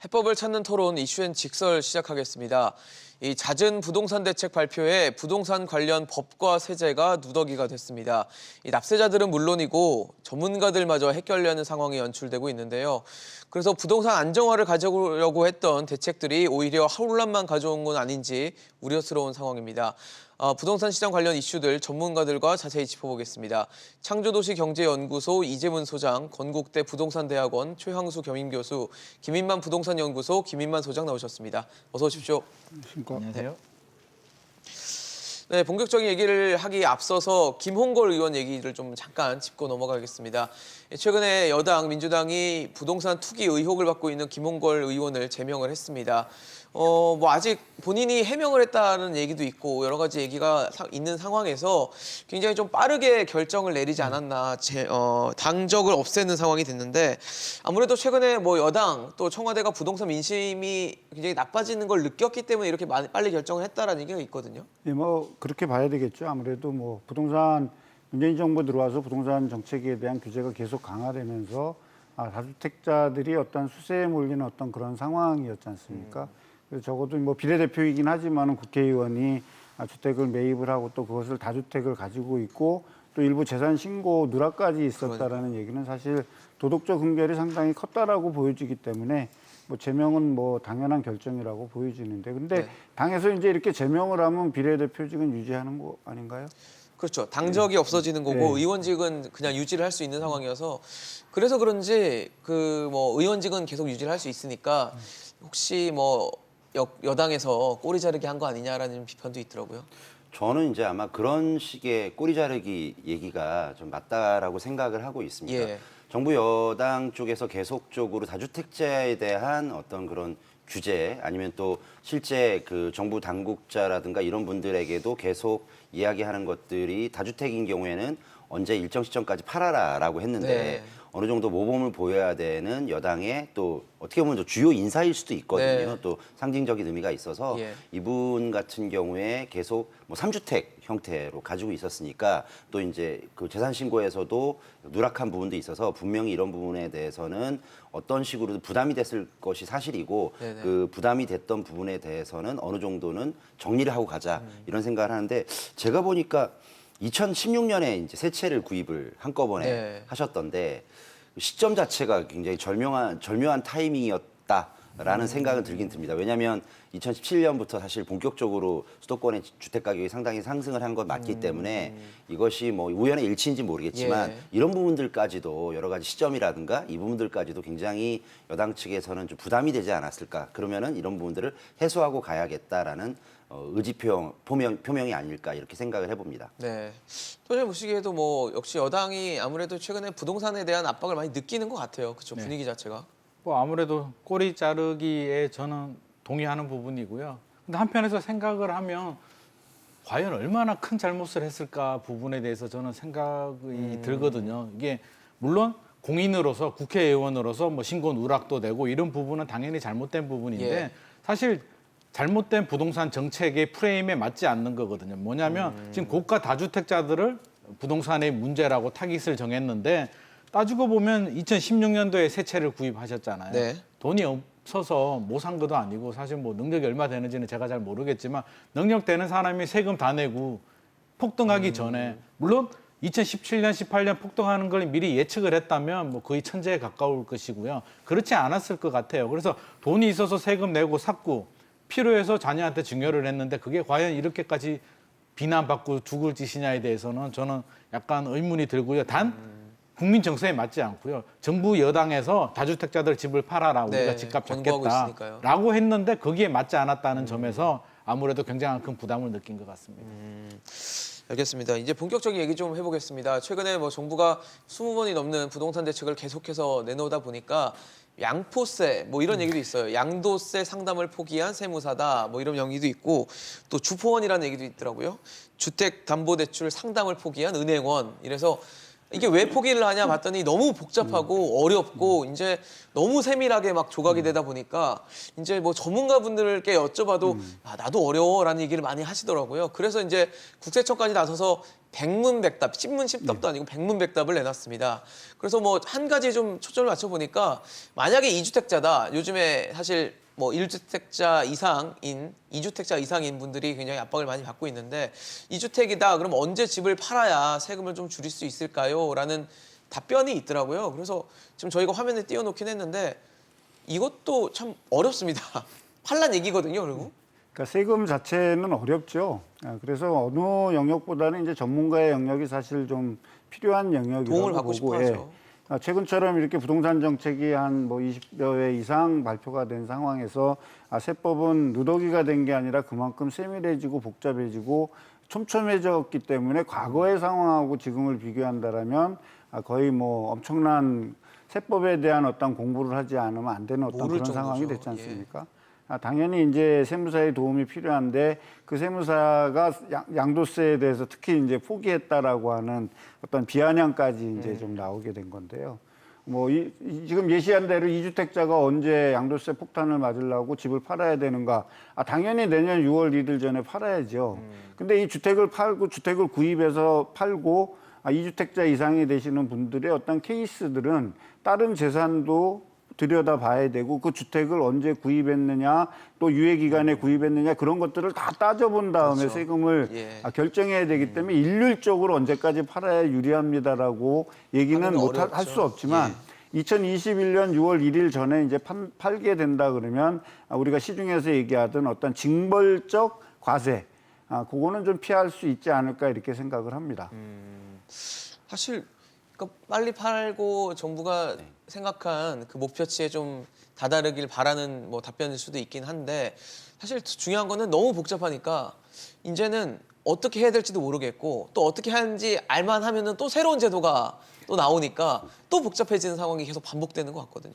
해법을 찾는 토론 이슈엔 직설 시작하겠습니다. 이 잦은 부동산 대책 발표에 부동산 관련 법과 세제가 누더기가 됐습니다. 이 납세자들은 물론이고 전문가들마저 헷갈려하는 상황이 연출되고 있는데요. 그래서 부동산 안정화를 가져오려고 했던 대책들이 오히려 혼란만 가져온 건 아닌지 우려스러운 상황입니다. 부동산 시장 관련 이슈들 전문가들과 자세히 짚어보겠습니다. 창조도시경제연구소 이재문 소장, 건국대 부동산대학원 최항수 겸임교수, 김인만 부동산연구소 김인만 소장 나오셨습니다. 어서 오십시오. 안녕하세요. 네, 본격적인 얘기를 하기 앞서서 김홍걸 의원 얘기를 좀 잠깐 짚고 넘어가겠습니다. 최근에 여당 민주당이 부동산 투기 의혹을 받고 있는 김홍걸 의원을 제명을 했습니다. 아직 본인이 해명을 했다는 얘기도 있고 여러 가지 얘기가 있는 상황에서 굉장히 좀 빠르게 결정을 내리지 않았나, 당적을 없애는 상황이 됐는데 아무래도 최근에 여당 또 청와대가 부동산 민심이 굉장히 나빠지는 걸 느꼈기 때문에 이렇게 빨리 결정을 했다라는 얘기가 있거든요. 예, 그렇게 봐야 되겠죠. 아무래도 부동산 문재인 정부 들어와서 부동산 정책에 대한 규제가 계속 강화되면서 다주택자들이 어떤 수세에 몰리는 어떤 그런 상황이었지 않습니까? 그래서 적어도 비례대표이긴 하지만 국회의원이 주택을 매입을 하고 또 그것을 다주택을 가지고 있고 또 일부 재산 신고 누락까지 있었다라는 얘기는 사실 도덕적 흠결이 상당히 컸다라고 보여지기 때문에 제명은 당연한 결정이라고 보여지는데 근데 당에서 이제 이렇게 제명을 하면 비례대표직은 유지하는 거 아닌가요? 그렇죠. 당적이 없어지는 거고 의원직은 그냥 유지를 할 수 있는 상황이어서 그래서 그런지 의원직은 계속 유지를 할 수 있으니까 혹시 여당에서 꼬리 자르기 한 거 아니냐라는 비판도 있더라고요. 저는 이제 아마 그런 식의 꼬리 자르기 얘기가 좀 맞다라고 생각을 하고 있습니다. 예. 정부 여당 쪽에서 계속적으로 다주택자에 대한 어떤 그런 규제 아니면 또 실제 그 정부 당국자라든가 이런 분들에게도 계속 이야기하는 것들이 다주택인 경우에는 언제 일정 시점까지 팔아라라고 했는데 어느 정도 모범을 보여야 되는 여당의 또 어떻게 보면 주요 인사일 수도 있거든요. 또 상징적인 의미가 있어서 이분 같은 경우에 계속 3주택 형태로 가지고 있었으니까 또 이제 그 재산 신고에서도 누락한 부분도 있어서 분명히 이런 부분에 대해서는 어떤 식으로도 부담이 됐을 것이 사실이고 그 부담이 됐던 부분에 대해서는 어느 정도는 정리를 하고 가자 이런 생각을 하는데 제가 보니까 2016년에 이제 새 채를 구입을 한꺼번에 하셨던데 시점 자체가 굉장히 절묘한 타이밍이었다라는 생각은 들긴 듭니다. 왜냐하면 2017년부터 사실 본격적으로 수도권의 주택 가격이 상당히 상승을 한 건 맞기 때문에 이것이 우연의 일치인지 모르겠지만 이런 부분들까지도 여러 가지 시점이라든가 이 부분들까지도 굉장히 여당 측에서는 좀 부담이 되지 않았을까. 그러면은 이런 부분들을 해소하고 가야겠다라는 의지 표명이 아닐까 이렇게 생각을 해봅니다. 네. 소장님 보시기에도 역시 여당이 아무래도 최근에 부동산에 대한 압박을 많이 느끼는 것 같아요. 그렇죠. 분위기 자체가. 아무래도 꼬리 자르기에 저는 동의하는 부분이고요. 근데 한편에서 생각을 하면 과연 얼마나 큰 잘못을 했을까 부분에 대해서 저는 생각이 들거든요. 이게 물론 공인으로서 국회의원으로서 신고 누락도 되고 이런 부분은 당연히 잘못된 부분인데 사실 잘못된 부동산 정책의 프레임에 맞지 않는 거거든요. 뭐냐면 지금 고가 다주택자들을 부동산의 문제라고 타깃을 정했는데 따지고 보면 2016년도에 새 채를 구입하셨잖아요. 돈이 없어서 못 산 것도 아니고 사실 능력이 얼마 되는지는 제가 잘 모르겠지만 능력 되는 사람이 세금 다 내고 폭등하기 전에 물론 2017년, 18년 폭등하는 걸 미리 예측을 했다면 거의 천재에 가까울 것이고요. 그렇지 않았을 것 같아요. 그래서 돈이 있어서 세금 내고 샀고 필요해서 자녀한테 증여를 했는데 그게 과연 이렇게까지 비난받고 죽을 짓이냐에 대해서는 저는 약간 의문이 들고요. 단 국민 정서에 맞지 않고요. 정부 여당에서 다주택자들 집을 팔아라 우리가 집값 잡겠다라고 했는데 거기에 맞지 않았다는 점에서 아무래도 굉장한 큰 부담을 느낀 것 같습니다. 알겠습니다. 이제 본격적인 얘기 좀 해보겠습니다. 최근에 정부가 20번이 넘는 부동산 대책을 계속해서 내놓다 보니까 양포세 이런 얘기도 있어요. 양도세 상담을 포기한 세무사다 이런 얘기도 있고 또 주포원이라는 얘기도 있더라고요. 주택담보대출 상담을 포기한 은행원. 이래서 이게 왜 포기를 하냐 봤더니 너무 복잡하고 어렵고 이제 너무 세밀하게 막 조각이 되다 보니까 이제 뭐 전문가분들께 여쭤봐도 아, 나도 어려워라는 얘기를 많이 하시더라고요. 그래서 이제 국세청까지 나서서 백문백답, 신문십답도 아니고 백문백답을 내놨습니다. 그래서 뭐 한 가지 좀 초점을 맞춰보니까 만약에 이주택자다. 요즘에 사실 뭐 1주택자 이상인, 2주택자 이상인 분들이 굉장히 압박을 많이 받고 있는데 2주택이다. 그럼 언제 집을 팔아야 세금을 좀 줄일 수 있을까요? 라는 답변이 있더라고요. 그래서 지금 저희가 화면에 띄워놓긴 했는데 이것도 참 어렵습니다. 팔란 얘기거든요, 그리고. 그러니까 세금 자체는 어렵죠. 그래서 어느 영역보다는 이제 전문가의 영역이 사실 좀 필요한 영역이라고 도움을 받고 싶어 보고, 하죠. 최근처럼 이렇게 부동산 정책이 한 뭐 20여 회 이상 발표가 된 상황에서 세법은 누더기가 된 게 아니라 그만큼 세밀해지고 복잡해지고 촘촘해졌기 때문에 과거의 상황하고 지금을 비교한다라면 거의 뭐 엄청난 세법에 대한 어떤 공부를 하지 않으면 안 되는 어떤 모를 그런 상황이 정도죠. 됐지 않습니까? 당연히 이제 세무사의 도움이 필요한데 그 세무사가 양도세에 대해서 특히 이제 포기했다라고 하는 어떤 비아냥까지 이제 좀 나오게 된 건데요. 뭐 지금 예시한 대로 이주택자가 언제 양도세 폭탄을 맞으려고 집을 팔아야 되는가? 당연히 내년 6월 1일 전에 팔아야죠. 근데 이 주택을 팔고 주택을 구입해서 팔고 이주택자 이상이 되시는 분들의 어떤 케이스들은 다른 재산도 들여다봐야 되고 그 주택을 언제 구입했느냐 또 유예 기간에 구입했느냐 그런 것들을 다 따져본 다음에 그렇죠. 세금을 예. 결정해야 되기 때문에 일률적으로 언제까지 팔아야 유리합니다라고 얘기는 하기는 못 할 어렵죠. 수 없지만 2021년 6월 1일 전에 이제 팔게 된다 그러면 우리가 시중에서 얘기하던 어떤 징벌적 과세 그거는 좀 피할 수 있지 않을까 이렇게 생각을 합니다. 사실 그러니까 빨리 팔고 정부가 생각한 그 목표치에 좀 다다르길 바라는 뭐 답변일 수도 있긴 한데 사실 중요한 거는 너무 복잡하니까 이제는 어떻게 해야 될지도 모르겠고 또 어떻게 하는지 알만 하면은 또 새로운 제도가 또 나오니까 또 복잡해지는 상황이 계속 반복되는 것 같거든요.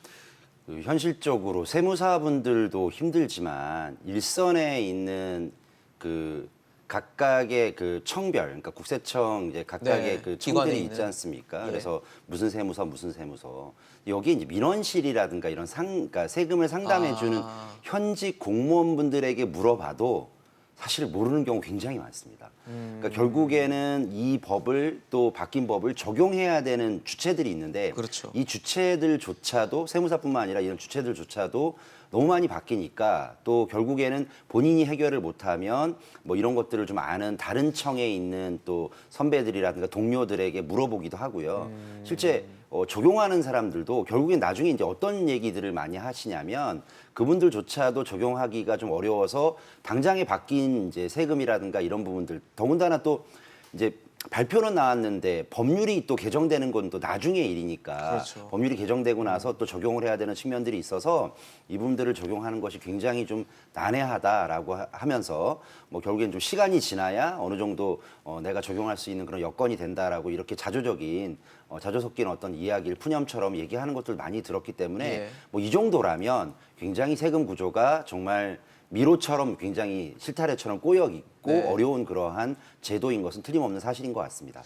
현실적으로 세무사분들도 힘들지만 일선에 있는 그 각각의 그 청별, 그러니까 국세청 이제 각각의 네, 그 기관에 청들이 있는. 있지 않습니까? 예. 그래서 무슨 세무서, 무슨 세무서 여기 이제 민원실이라든가 이런 그러니까 세금을 상담해주는 현직 공무원분들에게 물어봐도 사실 모르는 경우 굉장히 많습니다. 그러니까 결국에는 이 법을 또 바뀐 법을 적용해야 되는 주체들이 있는데 그렇죠. 이 주체들조차도 세무사뿐만 아니라 이런 주체들조차도 너무 많이 바뀌니까 또 결국에는 본인이 해결을 못하면 뭐 이런 것들을 좀 아는 다른 청에 있는 또 선배들이라든가 동료들에게 물어보기도 하고요. 실제 적용하는 사람들도 결국엔 나중에 이제 어떤 얘기들을 많이 하시냐면 그분들조차도 적용하기가 좀 어려워서 당장에 바뀐 이제 세금이라든가 이런 부분들 더군다나 또 이제 발표는 나왔는데 법률이 또 개정되는 건 또 나중의 일이니까 그렇죠. 법률이 개정되고 나서 또 적용을 해야 되는 측면들이 있어서 이 부분들을 적용하는 것이 굉장히 좀 난해하다라고 하면서 뭐 결국엔 좀 시간이 지나야 어느 정도 내가 적용할 수 있는 그런 여건이 된다라고 이렇게 자조적인 자조 섞인 어떤 이야기를 푸념처럼 얘기하는 것들 많이 들었기 때문에 예. 뭐 이 정도라면 굉장히 세금 구조가 정말 미로처럼 굉장히 실타래처럼 꼬여 있고 네. 어려운 그러한 제도인 것은 틀림없는 사실인 것 같습니다.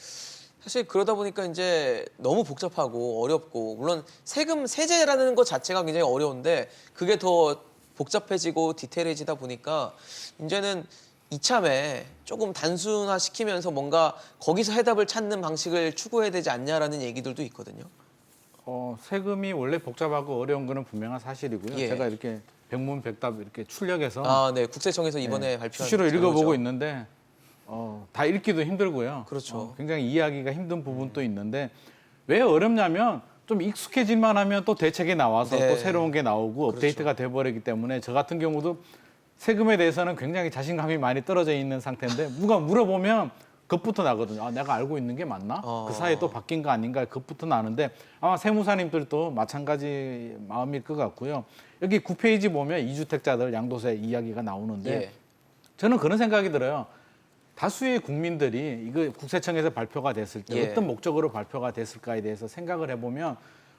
사실 그러다 보니까 이제 너무 복잡하고 어렵고 물론 세금 세제라는 것 자체가 굉장히 어려운데 그게 더 복잡해지고 디테일해지다 보니까 이제는 이참에 조금 단순화시키면서 뭔가 거기서 해답을 찾는 방식을 추구해야 되지 않냐라는 얘기들도 있거든요. 세금이 원래 복잡하고 어려운 거는 분명한 사실이고요. 예. 제가 이렇게 백문백답 이렇게 출력해서 아, 네. 국세청에서 이번에 발표한 수시로 읽어보고 자료죠. 있는데 다 읽기도 힘들고요. 그렇죠. 굉장히 이해하기가 힘든 부분도 있는데 왜 어렵냐면 좀 익숙해질만 하면 또 대책이 나와서 네. 또 새로운 게 나오고 업데이트가 돼버리기 때문에 저 같은 경우도 세금에 대해서는 굉장히 자신감이 많이 떨어져 있는 상태인데 누가 물어보면 겁부터 나거든요. 내가 알고 있는 게 맞나? 그 사이에 또 바뀐 거 아닌가? 겁부터 나는데 아마 세무사님들도 마찬가지 마음일 것 같고요. 여기 9페이지 보면 이주택자들 양도세 이야기가 나오는데 예. 저는 그런 생각이 들어요. 다수의 국민들이 이거 국세청에서 발표가 됐을 때 예. 어떤 목적으로 발표가 됐을까에 대해서 생각을 해보면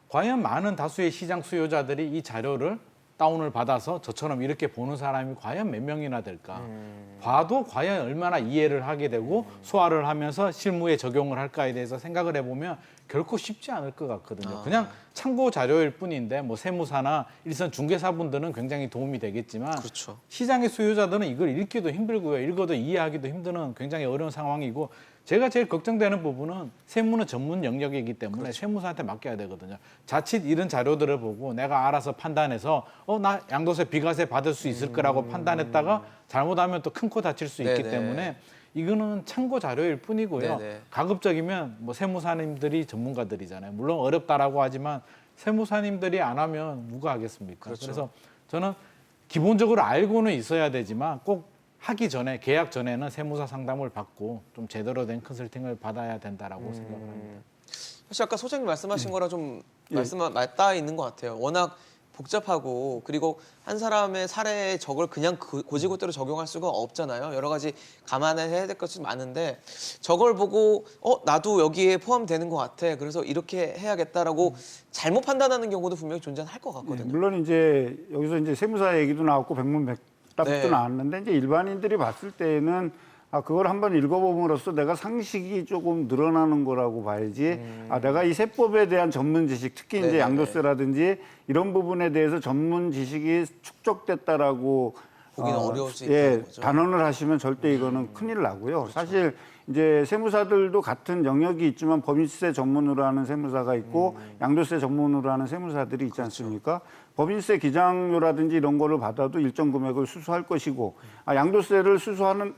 과연 많은 다수의 시장 수요자들이 이 자료를 다운을 받아서 저처럼 이렇게 보는 사람이 과연 몇 명이나 될까? 봐도 과연 얼마나 이해를 하게 되고 소화를 하면서 실무에 적용을 할까에 대해서 생각을 해보면 결코 쉽지 않을 것 같거든요. 그냥 참고 자료일 뿐인데 뭐 세무사나 일선 중개사분들은 굉장히 도움이 되겠지만 그렇죠. 시장의 수요자들은 이걸 읽기도 힘들고요. 읽어도 이해하기도 힘든 굉장히 어려운 상황이고 제가 제일 걱정되는 부분은 세무는 전문 영역이기 때문에 그렇죠. 세무사한테 맡겨야 되거든요. 자칫 이런 자료들을 보고 내가 알아서 판단해서 나 양도세 비과세 받을 수 있을 거라고 판단했다가 잘못하면 또 큰 코 다칠 수 있기 네네. 때문에 이거는 참고 자료일 뿐이고요. 네네. 가급적이면 뭐 세무사님들이 전문가들이잖아요. 물론 어렵다라고 하지만 세무사님들이 안 하면 누가 하겠습니까? 그렇죠. 그래서 저는 기본적으로 알고는 있어야 되지만 꼭 하기 전에 계약 전에는 세무사 상담을 받고 좀 제대로 된 컨설팅을 받아야 된다라고 생각합니다. 사실 아까 소장님 말씀하신 거랑 좀 예. 말씀만 맞닿아 있는 것 같아요. 워낙 복잡하고 그리고 한 사람의 사례에 저걸 그냥 고지고대로 적용할 수가 없잖아요. 여러 가지 감안해야 될 것이 많은데 저걸 보고 나도 여기에 포함되는 것 같아. 그래서 이렇게 해야겠다라고 잘못 판단하는 경우도 분명히 존재할 것 예, 같거든요. 물론 이제 여기서 이제 세무사 얘기도 나왔고 백문백답도 네. 나왔는데 이제 일반인들이 봤을 때는 그걸 한번 읽어봄으로써 내가 상식이 조금 늘어나는 거라고 봐야지. 내가 이 세법에 대한 전문 지식, 특히 이제 네네네. 양도세라든지 이런 부분에 대해서 전문 지식이 축적됐다라고 보기는 어려울 수 있다는 거죠. 단언을 하시면 절대 이거는 큰일 나고요. 사실 이제 세무사들도 같은 영역이 있지만 법인세 전문으로 하는 세무사가 있고 양도세 전문으로 하는 세무사들이 있지 않습니까? 법인세 기장료라든지 이런 거를 받아도 일정 금액을 수수할 것이고 양도세를 수수하는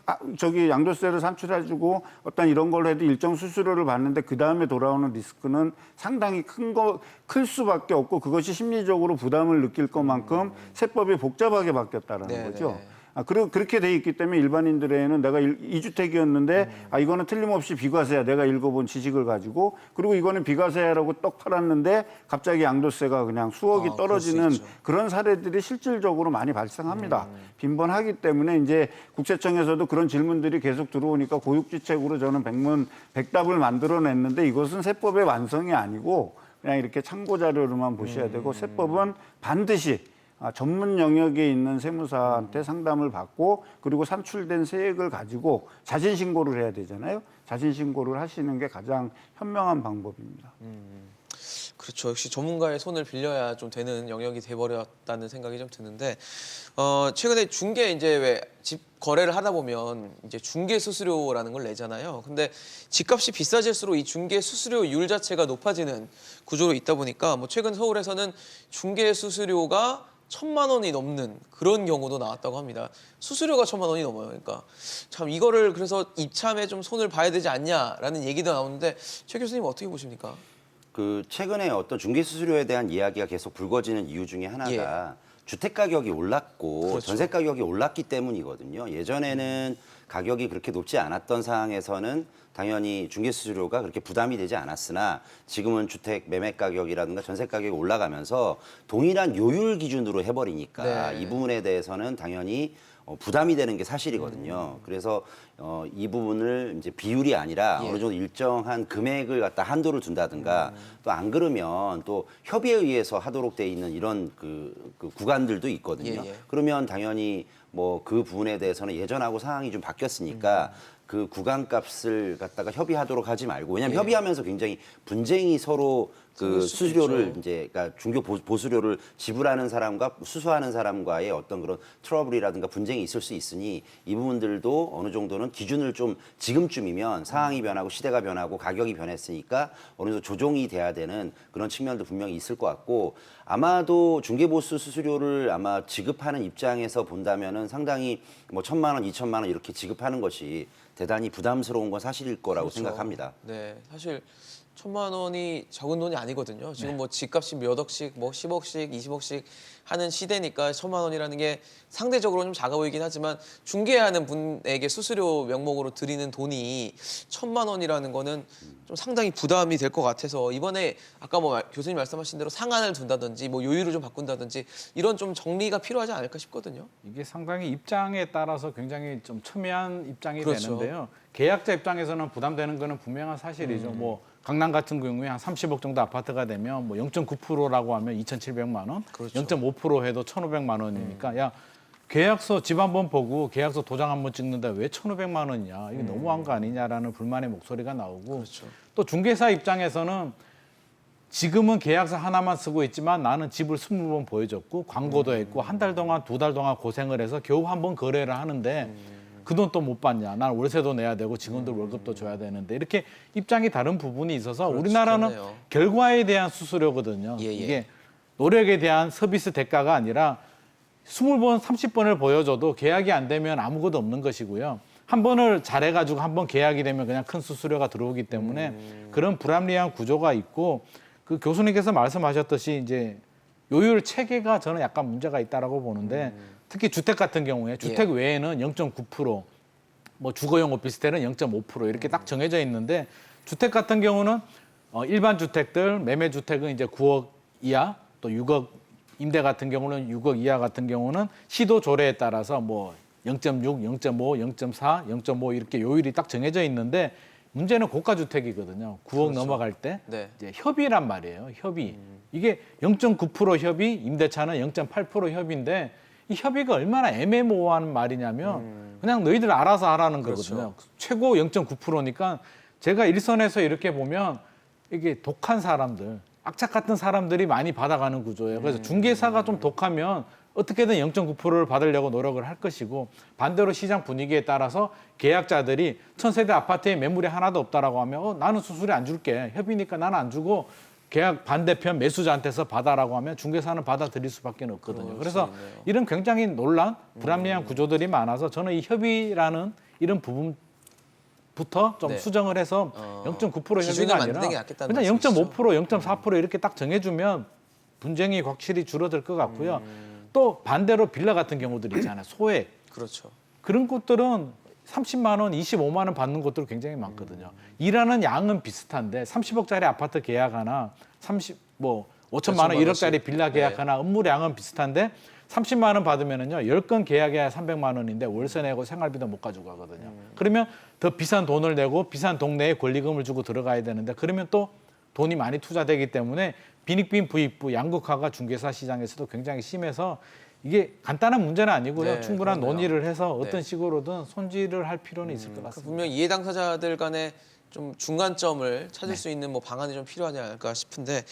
양도세를 산출해주고 어떤 이런 걸 해도 일정 수수료를 받는데 그 다음에 돌아오는 리스크는 상당히 클 수밖에 없고 그것이 심리적으로 부담을 느낄 것만큼 세법이 복잡하게 바뀌었다라는 네네. 거죠. 그리고 그렇게 돼 있기 때문에 일반인들에는 내가 2주택이었는데 이거는 틀림없이 비과세야. 내가 읽어본 지식을 가지고 그리고 이거는 비과세라고 떡 팔았는데 갑자기 양도세가 그냥 수억이 그럴 수 떨어지는 있죠. 그런 사례들이 실질적으로 많이 발생합니다. 빈번하기 때문에 이제 국세청에서도 그런 질문들이 계속 들어오니까 고육지책으로 저는 백문백답을 만들어냈는데 이것은 세법의 완성이 아니고 그냥 이렇게 참고 자료로만 보셔야 되고 세법은 반드시 전문 영역에 있는 세무사한테 상담을 받고 그리고 산출된 세액을 가지고 자진 신고를 해야 되잖아요. 자진 신고를 하시는 게 가장 현명한 방법입니다. 그렇죠. 역시 전문가의 손을 빌려야 좀 되는 영역이 돼버렸다는 생각이 좀 드는데 최근에 중개 이제 왜 집 거래를 하다 보면 이제 중개 수수료라는 걸 내잖아요. 근데 집값이 비싸질수록 이 중개 수수료율 자체가 높아지는 구조로 있다 보니까 뭐 최근 서울에서는 중개 수수료가 1,000만 원이 넘는 그런 경우도 나왔다고 합니다. 수수료가 1,000만 원이 넘어요. 그러니까 참 이거를 그래서 이참에 좀 손을 봐야 되지 않냐라는 얘기도 나오는데 최 교수님 어떻게 보십니까? 최근에 어떤 중개 수수료에 대한 이야기가 계속 불거지는 이유 중에 하나가 주택 가격이 올랐고 그렇죠. 전세 가격이 올랐기 때문이거든요. 예전에는 가격이 그렇게 높지 않았던 상황에서는 당연히 중개 수수료가 그렇게 부담이 되지 않았으나 지금은 주택 매매 가격이라든가 전세 가격이 올라가면서 동일한 요율 기준으로 해버리니까 네. 이 부분에 대해서는 당연히 부담이 되는 게 사실이거든요. 그래서 이 부분을 이제 비율이 아니라 예. 어느 정도 일정한 금액을 갖다 한도를 둔다든가 또 안 그러면 또 협의에 의해서 하도록 돼 있는 이런 그 구간들도 있거든요. 예, 예. 그러면 당연히 뭐 그 부분에 대해서는 예전하고 상황이 좀 바뀌었으니까 그 구간값을 갖다가 협의하도록 하지 말고 왜냐하면 예. 협의하면서 굉장히 분쟁이 서로 그 생길 수도 수수료를 있죠. 이제 그러니까 중개 보수료를 지불하는 사람과 수수하는 사람과의 어떤 그런 트러블이라든가 분쟁이 있을 수 있으니 이 부분들도 어느 정도는 기준을 좀 지금쯤이면 상황이 변하고 시대가 변하고 가격이 변했으니까 어느 정도 조정이 돼야 되는 그런 측면도 분명히 있을 것 같고 아마도 중개보수 수수료를 아마 지급하는 입장에서 본다면은 상당히 뭐 1,000만 원, 2,000만 원 이렇게 지급하는 것이 대단히 부담스러운 건 사실일 거라고 그렇죠. 생각합니다. 네, 사실 1,000만 원이 적은 돈이 아니거든요. 지금 뭐 집값이 몇 억씩, 뭐 10억씩, 20억씩 하는 시대니까 1,000만 원이라는 게 상대적으로 좀 작아 보이긴 하지만 중개하는 분에게 수수료 명목으로 드리는 돈이 1,000만 원이라는 거는 좀 상당히 부담이 될 것 같아서 이번에 아까 뭐 교수님 말씀하신 대로 상한을 둔다든지 뭐 요율을 좀 바꾼다든지 이런 좀 정리가 필요하지 않을까 싶거든요. 이게 상당히 입장에 따라서 굉장히 좀 첨예한 입장이 그렇죠. 되는데요. 계약자 입장에서는 부담되는 거는 분명한 사실이죠. 뭐 강남 같은 경우에 한 30억 정도 아파트가 되면 뭐 0.9%라고 하면 2,700만 원, 그렇죠. 0.5% 해도 1,500만 원이니까 야 계약서 집 한번 보고 계약서 도장 한번 찍는다 왜 1,500만 원이냐 이게 너무한 거 아니냐라는 불만의 목소리가 나오고 그렇죠. 또 중개사 입장에서는 지금은 계약서 하나만 쓰고 있지만 나는 집을 20번 보여줬고 광고도 했고 한 달 동안 2달 동안 고생을 해서 겨우 한 번 거래를 하는데 그 돈 또 못 받냐. 난 월세도 내야 되고 직원들 월급도 줘야 되는데 이렇게 입장이 다른 부분이 있어서 우리나라는 그렇네요. 결과에 대한 수수료거든요. 예, 예. 이게 노력에 대한 서비스 대가가 아니라 20번, 30번을 보여줘도 계약이 안 되면 아무것도 없는 것이고요. 한 번을 잘해가지고 한 번 계약이 되면 그냥 큰 수수료가 들어오기 때문에 그런 불합리한 구조가 있고 그 교수님께서 말씀하셨듯이 이제 요율 체계가 저는 약간 문제가 있다라고 보는데 특히 주택 같은 경우에 주택 외에는 0.9%, 뭐 주거용 오피스텔은 0.5% 이렇게 딱 정해져 있는데 주택 같은 경우는 일반 주택들 매매 주택은 이제 9억 이하 또 6억 임대 같은 경우는 6억 이하 같은 경우는 시도 조례에 따라서 뭐 0.6, 0.5, 0.4, 0.5 이렇게 요율이 딱 정해져 있는데 문제는 고가 주택이거든요. 9억 넘어갈 때 네. 이제 협의란 말이에요. 협의. 이게 0.9% 협의, 임대차는 0.8% 협의인데 이 협의가 얼마나 애매모호한 말이냐면 그냥 너희들 알아서 하라는 그렇죠. 거거든요. 최고 0.9%니까 제가 일선에서 이렇게 보면 이게 독한 사람들, 악착 같은 사람들이 많이 받아가는 구조예요. 그래서 중개사가 좀 독하면 어떻게든 0.9%를 받으려고 노력을 할 것이고 반대로 시장 분위기에 따라서 계약자들이 1000세대 아파트에 매물이 하나도 없다라고 하면 나는 수수료 안 줄게. 협의니까 나는 안 주고 계약 반대편 매수자한테서 받아라고 하면 중개사는 받아들일 수밖에 없거든요. 그래서 이런 굉장히 논란, 불합리한 구조들이 많아서 저는 이 협의라는 이런 부분부터 좀 네. 수정을 해서 0.9% 기준을 협의가 만드는 아니라 게 낫겠다는 그냥 말씀이시죠? 0.5%, 0.4% 이렇게 딱 정해주면 분쟁이 확실히 줄어들 것 같고요. 또 반대로 빌라 같은 경우들 있잖아요. 소액. 그렇죠. 그런 곳들은 30만 원, 25만 원 받는 곳들 굉장히 많거든요. 일하는 양은 비슷한데 30억짜리 아파트 계약 하나, 5천만 원, 1억짜리 빌라 계약 네. 하나, 업무량은 비슷한데 30만 원 받으면은요 10건 계약해야 300만 원인데 월세 내고 생활비도 못 가지고 가거든요. 그러면 더 비싼 돈을 내고 비싼 동네에 권리금을 주고 들어가야 되는데 그러면 또 돈이 많이 투자되기 때문에 빈익빈 부익부 양극화가 중개사 시장에서도 굉장히 심해서 이게 간단한 문제는 아니고요. 네, 충분한 그러네요. 논의를 해서 어떤 네. 식으로든 손질을 할 필요는 있을 것 같습니다. 분명 이해 당사자들 간에 좀 중간점을 찾을 수 있는 뭐 방안이 좀 필요하지 않을까 싶은데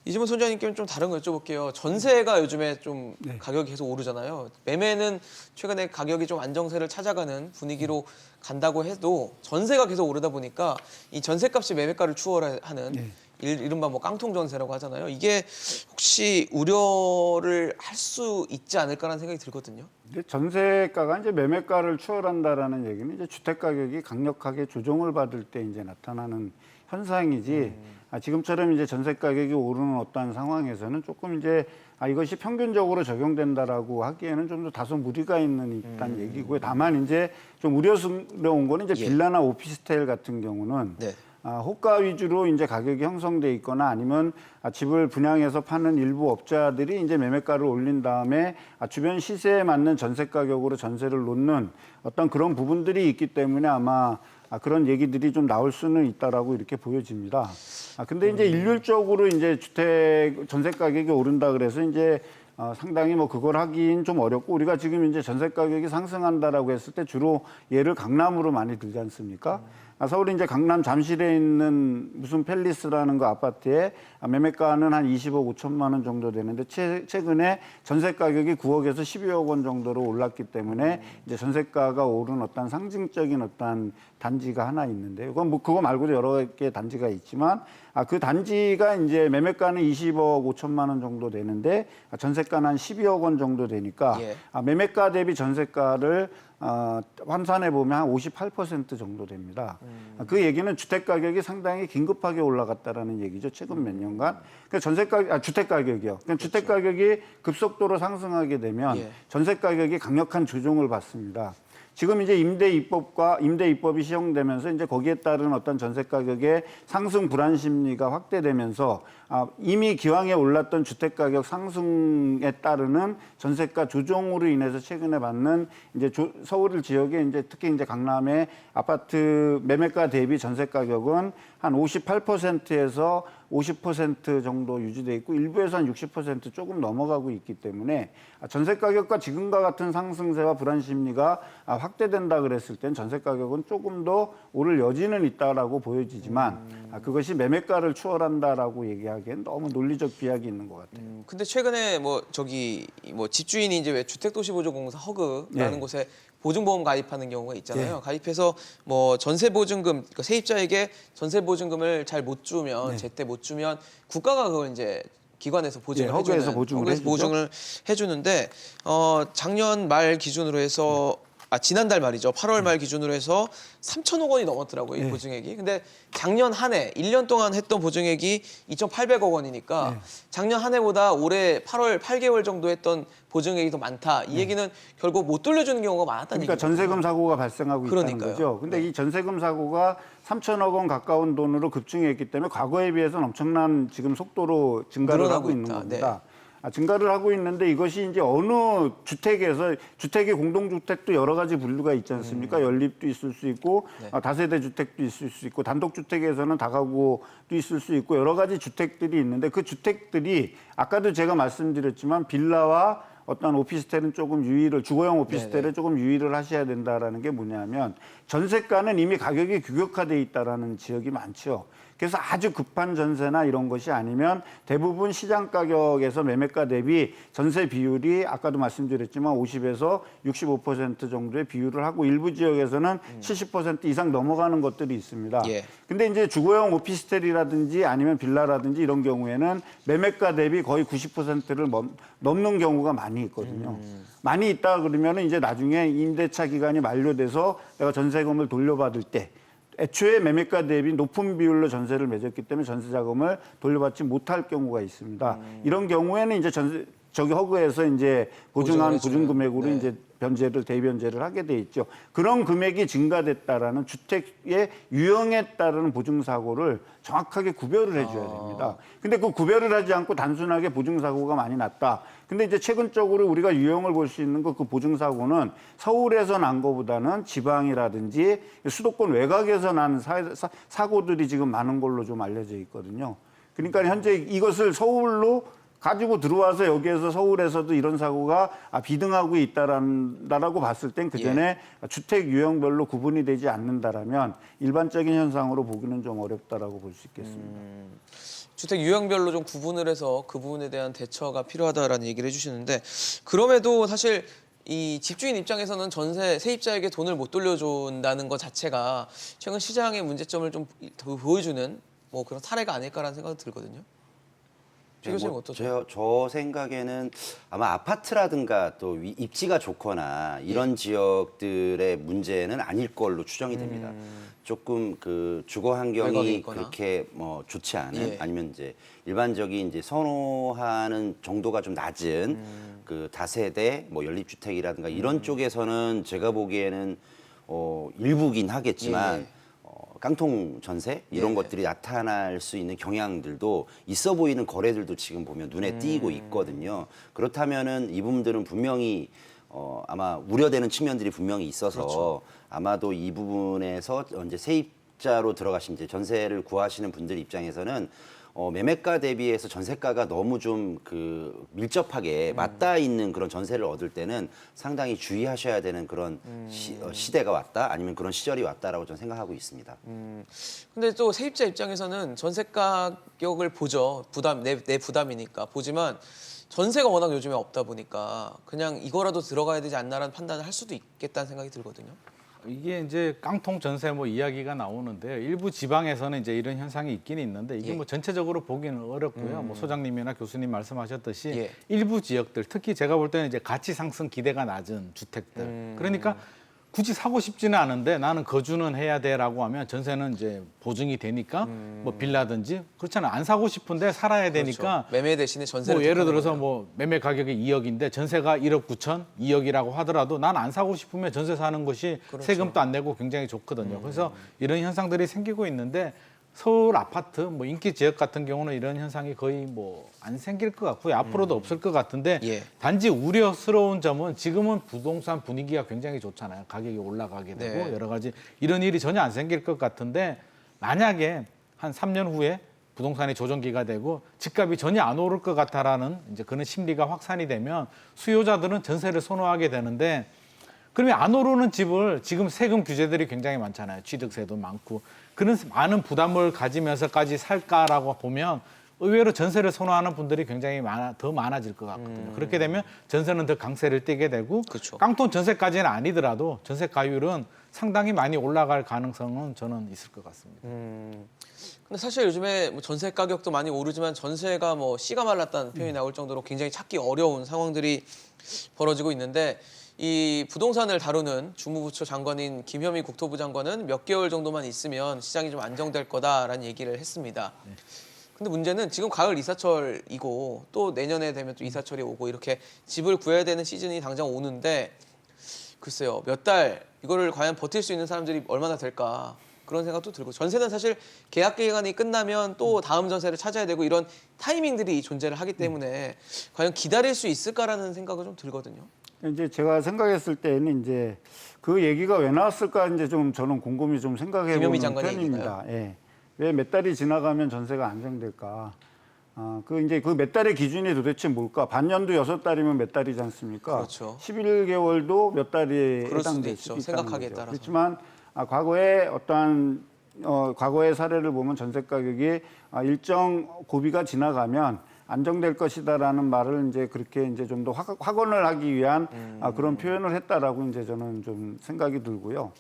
이지문 소장님께는 좀 다른 거 여쭤볼게요. 전세가 요즘에 좀 가격이 계속 오르잖아요. 매매는 최근에 가격이 좀 안정세를 찾아가는 분위기로 간다고 해도 전세가 계속 오르다 보니까 이 전세값이 매매가를 추월하는 이른바 뭐 깡통 전세라고 하잖아요. 이게 혹시 우려를 할 수 있지 않을까라는 생각이 들거든요. 근데 전세가가 이제 매매가를 추월한다라는 얘기는 이제 주택 가격이 강력하게 조정을 받을 때 이제 나타나는 현상이지. 지금처럼 이제 전세 가격이 오르는 어떠한 상황에서는 조금 이제 이것이 평균적으로 적용된다라고 하기에는 좀 더 다소 무리가 있다는 얘기고요. 다만 이제 좀 우려스러운 거는 이제 빌라나 오피스텔 같은 경우는 네. 호가 위주로 이제 가격이 형성돼 있거나 아니면 집을 분양해서 파는 일부 업자들이 이제 매매가를 올린 다음에 주변 시세에 맞는 전세 가격으로 전세를 놓는 어떤 그런 부분들이 있기 때문에 아마 그런 얘기들이 좀 나올 수는 있다라고 이렇게 보여집니다. 근데 이제 일률적으로 이제 주택 전세 가격이 오른다 그래서 이제 상당히 뭐 그걸 하긴 좀 어렵고 우리가 지금 이제 전세 가격이 상승한다라고 했을 때 주로 예를 강남으로 많이 들지 않습니까? 서울 이제 강남 잠실에 있는 무슨 팰리스라는 그 아파트에 매매가는 한 20억 5천만 원 정도 되는데 최근에 전세 가격이 9억에서 12억 원 정도로 올랐기 때문에 이제 전세가가 오른 어떤 상징적인 어떤 단지가 하나 있는데 이건 뭐 그거 말고도 여러 개 단지가 있지만 그 단지가 이제 매매가는 20억 5천만 원 정도 되는데 전세가는 한 12억 원 정도 되니까 매매가 대비 전세가를 환산해 보면 한 58% 정도 됩니다. 그 얘기는 주택 가격이 상당히 긴급하게 올라갔다라는 얘기죠. 최근 몇 년간. 그러니까 주택 가격이요. 그러니까 주택 가격이 급속도로 상승하게 되면 전세 가격이 강력한 조정을 받습니다. 지금 이제 임대 입법이 시행되면서 이제 거기에 따른 어떤 전세 가격의 상승 불안 심리가 확대되면서 이미 기왕에 올랐던 주택 가격 상승에 따르는 전세가 조정으로 인해서 최근에 받는 이제 서울 지역에 이제 특히 이제 강남의 아파트 매매가 대비 전세 가격은 한 58%에서 50% 정도 유지돼 있고 일부에서 한 60% 조금 넘어가고 있기 때문에 전세 가격과 지금과 같은 상승세와 불안 심리가 확대된다 그랬을 땐 전세 가격은 조금 더 오를 여지는 있다라고 보여지지만 그것이 매매가를 추월한다라고 얘기하기엔 너무 논리적 비약이 있는 것 같아요. 근데 최근에 뭐 집주인이 이제 왜 주택도시보조공사 허그라는 네. 곳에 보증보험 가입하는 경우가 있잖아요. 가입해서 뭐 전세보증금, 그러니까 세입자에게 전세보증금을 잘 못 주면 제때 못 주면 국가가 그걸 이제 기관에서 보증을 네, 허그에서 해주는 보증을 허그에서 해주죠. 보증을 해주는데 작년 말 기준으로 해서 지난달 말이죠. 8월 말 기준으로 해서 3천억 원이 넘었더라고요, 이 보증액이. 근데 작년 한 해, 1년 동안 했던 보증액이 2,800억 원이니까 작년 한 해보다 올해 8월 8개월 정도 했던 보증액이 더 많다. 이 얘기는 결국 못 돌려주는 경우가 많았다는 그러니까 얘기죠. 전세금 사고가 발생하고 있다는 그러니까요. 거죠. 근데 이 전세금 사고가 3천억 원 가까운 돈으로 급증했기 때문에 과거에 비해서는 엄청난 지금 속도로 증가를 늘어나고 하고 있는 있다. 겁니다. 증가를 하고 있는데 이것이 이제 어느 주택에서 주택이 공동주택도 여러 가지 분류가 있지 않습니까? 연립도 있을 수 있고 다세대 주택도 있을 수 있고 단독주택에서는 다가구도 있을 수 있고 여러 가지 주택들이 있는데 그 주택들이 아까도 제가 말씀드렸지만 빌라와 어떤 오피스텔은 조금 유의를 주거용 오피스텔에 조금 유의를 하셔야 된다라는 게 뭐냐면 전세가는 이미 가격이 규격화돼 있다라는 지역이 많죠. 그래서 아주 급한 전세나 이런 것이 아니면 대부분 시장 가격에서 매매가 대비 전세 비율이 아까도 말씀드렸지만 50에서 65% 정도의 비율을 하고 일부 지역에서는 70% 이상 넘어가는 것들이 있습니다. 예. 근데 이제 주거용 오피스텔이라든지 아니면 빌라라든지 이런 경우에는 매매가 대비 거의 90%를 넘는 경우가 많이 있거든요. 많이 있다 그러면 이제 나중에 임대차 기간이 만료돼서 내가 전세금을 돌려받을 때 애초에 매매가 대비 높은 비율로 전세를 맺었기 때문에 전세 자금을 돌려받지 못할 경우가 있습니다. 이런 경우에는 이제 허그에서 이제 보증한 보증 금액으로 이제 대변제를 하게 돼 있죠. 그런 금액이 증가됐다라는 주택의 유형에 따른 보증 사고를 정확하게 구별을 해줘야 됩니다. 근데 그 구별을 하지 않고 단순하게 보증 사고가 많이 났다. 근데 이제 최근적으로 우리가 유형을 볼 수 있는 그 보증 사고는 서울에서 난 거보다는 지방이라든지 수도권 외곽에서 난 사고들이 지금 많은 걸로 좀 알려져 있거든요. 그러니까 현재 이것을 서울로 가지고 들어와서 여기에서 서울에서도 이런 사고가 비등하고 있다라고 봤을 땐 그전에 주택 유형별로 구분이 되지 않는다라면 일반적인 현상으로 보기는 좀 어렵다라고 볼 수 있겠습니다. 주택 유형별로 좀 구분을 해서 그 부분에 대한 대처가 필요하다라는 얘기를 해주시는데 그럼에도 사실 이 집주인 입장에서는 세입자에게 돈을 못 돌려준다는 것 자체가 최근 시장의 문제점을 좀 더 보여주는 뭐 그런 사례가 아닐까라는 생각이 들거든요. 최 교수님 어떠세요? 저 생각에는 아마 아파트라든가 또 입지가 좋거나 이런 지역들의 문제는 아닐 걸로 추정이 됩니다. 조금 그 주거 외곽에 환경이 있거나. 그렇게 뭐 좋지 않은 예. 아니면 이제 일반적인 이제 선호하는 정도가 좀 낮은 그 다세대 뭐 연립주택이라든가 이런 쪽에서는 제가 보기에는 일부긴 하겠지만 예. 깡통 전세 이런 네. 것들이 나타날 수 있는 경향들도 있어 보이는 거래들도 지금 보면 눈에 띄고 있거든요. 그렇다면은 이 부분들은 분명히 아마 우려되는 측면들이 분명히 있어서 그렇죠. 아마도 이 부분에서 이제 세입자로 들어가신 이제 전세를 구하시는 분들 입장에서는 매매가 대비해서 전세가가 너무 좀 그 밀접하게 맞닿아 있는 그런 전세를 얻을 때는 상당히 주의하셔야 되는 그런 시대가 왔다 아니면 그런 시절이 왔다라고 저는 생각하고 있습니다. 근데 또 세입자 입장에서는 전세 가격을 보죠. 내 부담이니까 보지만 전세가 워낙 요즘에 없다 보니까 그냥 이거라도 들어가야 되지 않나라는 판단을 할 수도 있겠다는 생각이 들거든요. 이게 이제 깡통 전세 뭐 이야기가 나오는데요. 일부 지방에서는 이제 이런 현상이 있긴 있는데 이게 예. 뭐 전체적으로 보기는 어렵고요. 뭐 소장님이나 교수님 말씀하셨듯이 예. 일부 지역들 특히 제가 볼 때는 이제 가치 상승 기대가 낮은 주택들. 그러니까 굳이 사고 싶지는 않은데 나는 거주는 해야 돼라고 하면 전세는 이제 보증이 되니까 뭐 빌라든지 그렇잖아요. 안 사고 싶은데 살아야 되니까 그렇죠. 매매 대신에 전세를 뭐 예를 택하는 들어서 거예요. 뭐 매매 가격이 2억인데 전세가 1억 9천, 2억이라고 하더라도 난 안 사고 싶으면 전세 사는 것이 그렇죠. 세금도 안 내고 굉장히 좋거든요. 그래서 이런 현상들이 생기고 있는데 서울 아파트, 뭐 인기 지역 같은 경우는 이런 현상이 거의 뭐 안 생길 것 같고요. 앞으로도 없을 것 같은데 예. 단지 우려스러운 점은 지금은 부동산 분위기가 굉장히 좋잖아요. 가격이 올라가게 되고 네. 여러 가지 이런 일이 전혀 안 생길 것 같은데 만약에 한 3년 후에 부동산이 조정기가 되고 집값이 전혀 안 오를 것 같다라는 이제 그런 심리가 확산이 되면 수요자들은 전세를 선호하게 되는데 그러면 안 오르는 집을 지금 세금 규제들이 굉장히 많잖아요. 취득세도 많고 그런 많은 부담을 가지면서까지 살까라고 보면 의외로 전세를 선호하는 분들이 굉장히 더 많아질 것 같거든요. 그렇게 되면 전세는 더 강세를 띠게 되고 그렇죠. 깡통 전세까지는 아니더라도 전세 가율은 상당히 많이 올라갈 가능성은 저는 있을 것 같습니다. 근데 사실 요즘에 뭐 전세 가격도 많이 오르지만 전세가 뭐 씨가 말랐다는 표현이 나올 정도로 굉장히 찾기 어려운 상황들이 벌어지고 있는데 이 부동산을 다루는 주무부처 장관인 김현미 국토부 장관은 몇 개월 정도만 있으면 시장이 좀 안정될 거다라는 얘기를 했습니다. 근데 문제는 지금 가을 이사철이고 또 내년에 되면 또 이사철이 오고 이렇게 집을 구해야 되는 시즌이 당장 오는데 글쎄요, 몇 달 이거를 과연 버틸 수 있는 사람들이 얼마나 될까 그런 생각도 들고 전세는 사실 계약 기간이 끝나면 또 다음 전세를 찾아야 되고 이런 타이밍들이 존재를 하기 때문에 과연 기다릴 수 있을까라는 생각은 좀 들거든요. 이제 제가 생각했을 때는 이제 그 얘기가 왜 나왔을까 이제 좀 저는 곰곰이 좀 생각해 김현미 보는 장관의 편입니다. 예. 왜 몇 달이 지나가면 전세가 안정될까? 그 이제 그 몇 달의 기준이 도대체 뭘까? 반년도 6달이면 몇 달이지 않습니까? 그렇죠. 11개월도 몇 달이 그럴 수도 해당될 있죠. 수 있다는 생각하기에 거죠. 따라서. 그렇지만 과거에 어떠한 과거의 사례를 보면 전세 가격이 일정 고비가 지나가면 안정될 것이다라는 말을 이제 그렇게 이제 좀 더 확언을 하기 위한 그런 표현을 했다라고 이제 저는 좀 생각이 들고요.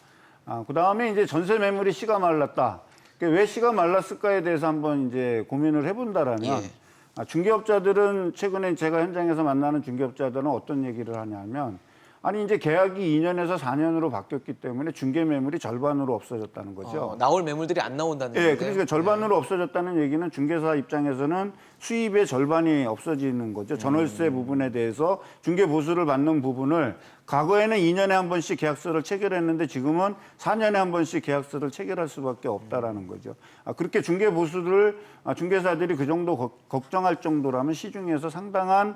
그 다음에 이제 전세 매물이 씨가 말랐다. 왜 씨가 말랐을까에 대해서 한번 이제 고민을 해본다라면 예. 중개업자들은 최근에 제가 현장에서 만나는 중개업자들은 어떤 얘기를 하냐면 아니 이제 계약이 2년에서 4년으로 바뀌었기 때문에 중개 매물이 절반으로 없어졌다는 거죠. 나올 매물들이 안 나온다는 예, 얘기인데. 그러니까 절반으로 없어졌다는 얘기는 중개사 입장에서는 수입의 절반이 없어지는 거죠. 전월세 부분에 대해서 중개 보수를 받는 부분을 과거에는 2년에 한 번씩 계약서를 체결했는데 지금은 4년에 한 번씩 계약서를 체결할 수밖에 없다라는 거죠. 그렇게 중개 보수를 중개사들이 그 정도 걱정할 정도라면 시중에서 상당한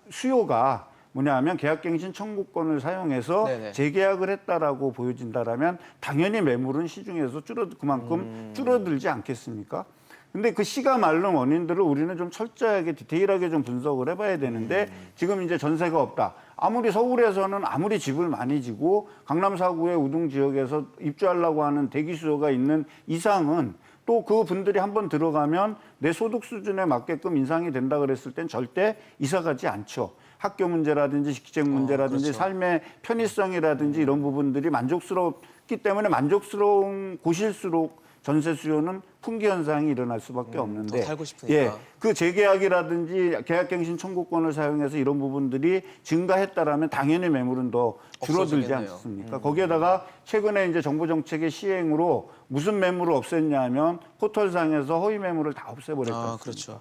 수요가 뭐냐하면 계약갱신 청구권을 사용해서 네네. 재계약을 했다라고 보여진다라면 당연히 매물은 시중에서 그만큼 줄어들지 않겠습니까? 근데 그 씨가 마른 원인들을 우리는 좀 철저하게 디테일하게 좀 분석을 해봐야 되는데 지금 이제 전세가 없다. 아무리 서울에서는 아무리 집을 많이 지고 강남 사구의 우등 지역에서 입주하려고 하는 대기 수요가 있는 이상은 또 그 분들이 한번 들어가면 내 소득 수준에 맞게끔 인상이 된다 그랬을 땐 절대 이사 가지 않죠. 학교 문제라든지 직장 문제라든지 그렇죠. 삶의 편의성이라든지 이런 부분들이 만족스럽기 때문에 만족스러운 곳일수록 전세 수요는 풍기 현상이 일어날 수밖에 없는데 더 살고 싶으니까. 예, 그 재계약이라든지 계약갱신 청구권을 사용해서 이런 부분들이 증가했다라면 당연히 매물은 더 줄어들지 없어지겠네요. 않습니까? 거기에다가 최근에 이제 정부 정책의 시행으로 무슨 매물을 없앴냐면 포털상에서 허위 매물을 다 없애버렸지 않습니까? 그렇죠.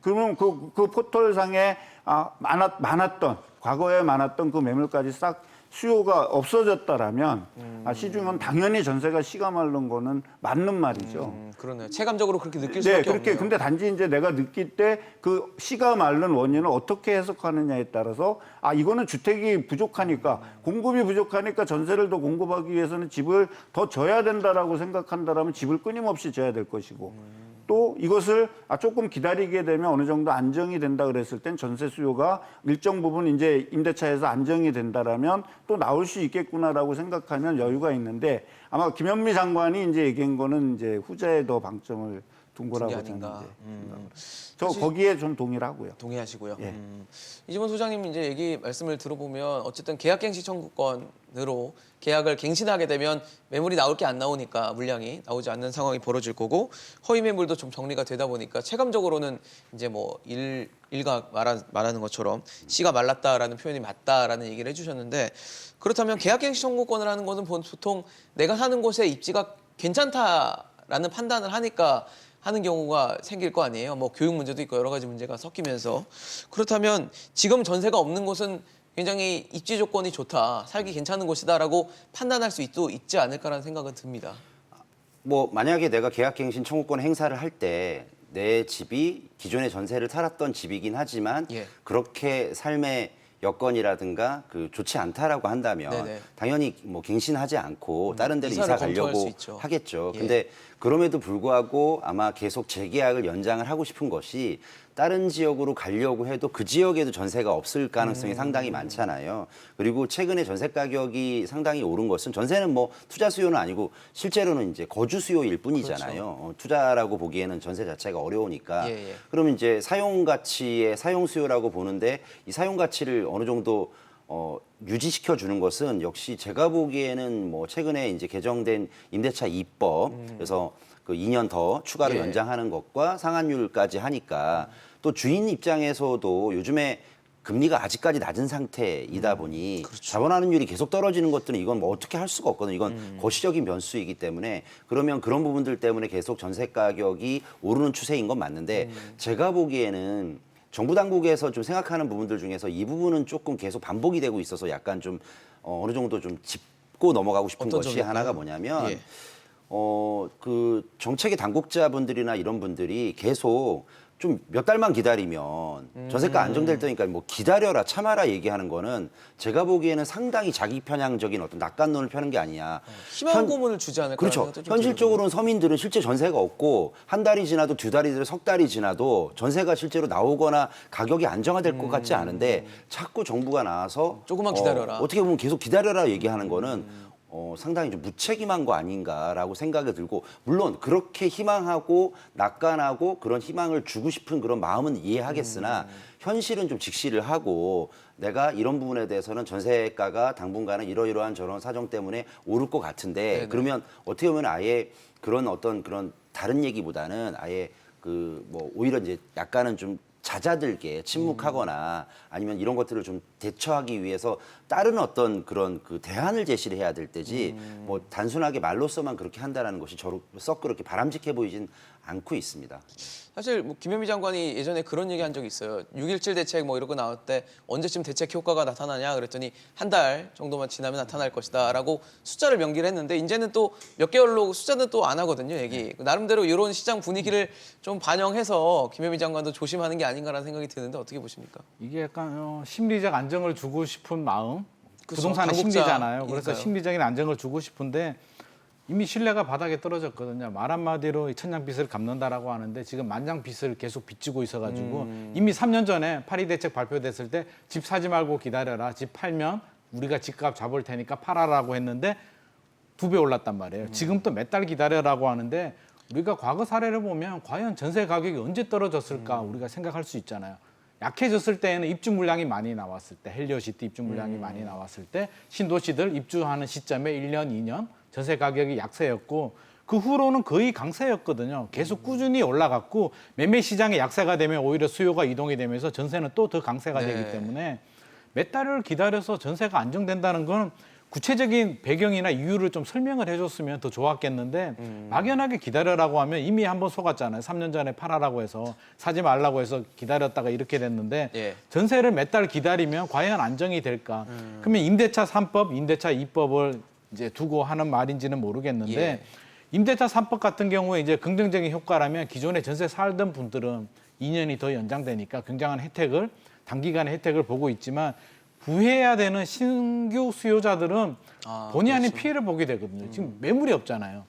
그러면 그 포털상에 많았던 과거에 많았던 그 매물까지 싹 수요가 없어졌다라면 시중은 당연히 전세가 씨가 마른 거는 맞는 말이죠. 그러네요. 체감적으로 그렇게 느낄 네, 수밖에 그렇게 없네요. 근데 단지 이제 내가 느낄 때 그 씨가 마른 원인을 어떻게 해석하느냐에 따라서 이거는 주택이 부족하니까 공급이 부족하니까 전세를 더 공급하기 위해서는 집을 더 져야 된다라고 생각한다라면 집을 끊임없이 져야 될 것이고 또 이것을 조금 기다리게 되면 어느 정도 안정이 된다 그랬을 땐 전세 수요가 일정 부분 이제 임대차에서 안정이 된다라면 또 나올 수 있겠구나라고 생각하면 여유가 있는데 아마 김현미 장관이 이제 얘기한 거는 이제 후자에 더 방점을 둔 거라고 저는 아닌가. 저 거기에 좀 동의하고요. 동의하시고요. 예. 이지원 소장님 이제 얘기 말씀을 들어보면 어쨌든 계약갱신 청구권으로 계약을 갱신하게 되면 매물이 나올 게 안 나오니까 물량이 나오지 않는 상황이 벌어질 거고 허위 매물도 좀 정리가 되다 보니까 체감적으로는 이제 뭐 일각 말하는 것처럼 씨가 말랐다라는 표현이 맞다라는 얘기를 해주셨는데 그렇다면 계약갱신 청구권을 하는 것은 보통 내가 사는 곳에 입지가 괜찮다라는 판단을 하니까 하는 경우가 생길 거 아니에요. 뭐 교육 문제도 있고 여러 가지 문제가 섞이면서 그렇다면 지금 전세가 없는 곳은 굉장히 입지 조건이 좋다, 살기 괜찮은 곳이다라고 판단할 수 있지 않을까라는 생각은 듭니다. 뭐 만약에 내가 계약갱신 청구권 행사를 할 때 내 집이 기존에 전세를 살았던 집이긴 하지만 예. 그렇게 삶의 여건이라든가 그 좋지 않다라고 한다면 네네. 당연히 뭐 갱신하지 않고 다른 데로 이사를 이사 검토할 수 가려고 있죠. 하겠죠. 예. 근데 그럼에도 불구하고 아마 계속 재계약을 연장을 하고 싶은 것이 다른 지역으로 가려고 해도 그 지역에도 전세가 없을 가능성이 상당히 많잖아요. 그리고 최근에 전세 가격이 상당히 오른 것은 전세는 뭐 투자 수요는 아니고 실제로는 이제 거주 수요일 뿐이잖아요. 투자라고 보기에는 전세 자체가 어려우니까. 예, 예. 그러면 이제 사용 가치의 사용 수요라고 보는데 이 사용 가치를 어느 정도 유지시켜 주는 것은 역시 제가 보기에는 뭐 최근에 이제 개정된 임대차 2법 그래서 그 2년 더 추가로 예. 연장하는 것과 상한율까지 하니까 또 주인 입장에서도 요즘에 금리가 아직까지 낮은 상태이다 보니 자본환율이 계속 떨어지는 것들은 이건 뭐 어떻게 할 수가 없거든요. 이건 거시적인 변수이기 때문에 그러면 그런 부분들 때문에 계속 전세 가격이 오르는 추세인 건 맞는데 제가 보기에는 정부 당국에서 좀 생각하는 부분들 중에서 이 부분은 조금 계속 반복이 되고 있어서 약간 좀 어느 정도 좀 짚고 넘어가고 싶은 어떤 것이 점일까요? 하나가 뭐냐면 예. 그 정책의 당국자분들이나 이런 분들이 계속 좀 몇 달만 기다리면 전세가 안정될 테니까 뭐 기다려라 참아라 얘기하는 거는 제가 보기에는 상당히 자기 편향적인 어떤 낙관론을 펴는 게 아니냐. 희망 고문을 주지 않을까? 그렇죠. 현실적으로는 서민들은 실제 전세가 없고 한 달이 지나도 두 달이 지나도 석 달이 지나도 전세가 실제로 나오거나 가격이 안정화될 것 같지 않은데 자꾸 정부가 나와서 조금만 기다려라. 어떻게 보면 계속 기다려라 얘기하는 거는 상당히 좀 무책임한 거 아닌가라고 생각이 들고 물론 그렇게 희망하고 낙관하고 그런 희망을 주고 싶은 그런 마음은 이해하겠으나 현실은 좀 직시를 하고 내가 이런 부분에 대해서는 전세가가 당분간은 이러이러한 저런 사정 때문에 오를 것 같은데 네네. 그러면 어떻게 보면 아예 그런 어떤 그런 다른 얘기보다는 아예 그 뭐 오히려 이제 약간은 좀 잦아들게 침묵하거나 아니면 이런 것들을 좀 대처하기 위해서 다른 어떤 그런 그 대안을 제시를 해야 될 때지 뭐 단순하게 말로서만 그렇게 한다라는 것이 저로 썩 그렇게 바람직해 보이진 않고 있습니다. 사실 뭐 김현미 장관이 예전에 그런 얘기 한 적이 있어요. 6.17 대책 뭐 이런 거 나올 때 언제쯤 대책 효과가 나타나냐 그랬더니 한 달 정도만 지나면 나타날 것이다라고 숫자를 명기를 했는데 이제는 또 몇 개월로 숫자는 또 안 하거든요. 얘기. 나름대로 이런 시장 분위기를 좀 반영해서 김현미 장관도 조심하는 게 아닌가라는 생각이 드는데 어떻게 보십니까? 이게 약간 심리적 안정을 주고 싶은 마음, 그렇죠. 부동산의 심리잖아요. 그래서 당국자니까요. 심리적인 안정을 주고 싶은데 이미 신뢰가 바닥에 떨어졌거든요. 말 한마디로 천냥 빚을 갚는다라고 하는데 지금 만장 빚을 계속 빚지고 있어가지고 이미 3년 전에 파리 대책 발표됐을 때 집 사지 말고 기다려라. 집 팔면 우리가 집값 잡을 테니까 팔아라고 했는데 2배 올랐단 말이에요. 지금 또 몇 달 기다려라고 하는데 우리가 과거 사례를 보면 과연 전세 가격이 언제 떨어졌을까 우리가 생각할 수 있잖아요. 약해졌을 때에는 입주 물량이 많이 나왔을 때, 헬리오시티 입주 물량이 많이 나왔을 때 신도시들 입주하는 시점에 1년, 2년 전세 가격이 약세였고 그 후로는 거의 강세였거든요. 계속 꾸준히 올라갔고 매매 시장이 약세가 되면 오히려 수요가 이동이 되면서 전세는 또 더 강세가 네. 되기 때문에 몇 달을 기다려서 전세가 안정된다는 건 구체적인 배경이나 이유를 좀 설명을 해줬으면 더 좋았겠는데 막연하게 기다려라고 하면 이미 한번 속았잖아요. 3년 전에 팔아라고 해서 사지 말라고 해서 기다렸다가 이렇게 됐는데 예. 전세를 몇 달 기다리면 과연 안정이 될까? 그러면 임대차 3법, 임대차 2법을 이제 두고 하는 말인지는 모르겠는데 예. 임대차 3법 같은 경우에 이제 긍정적인 효과라면 기존에 전세 살던 분들은 2년이 더 연장되니까 굉장한 혜택을 단기간에 혜택을 보고 있지만 부해야 되는 신규 수요자들은 본의 아닌 그렇죠. 피해를 보게 되거든요. 지금 매물이 없잖아요.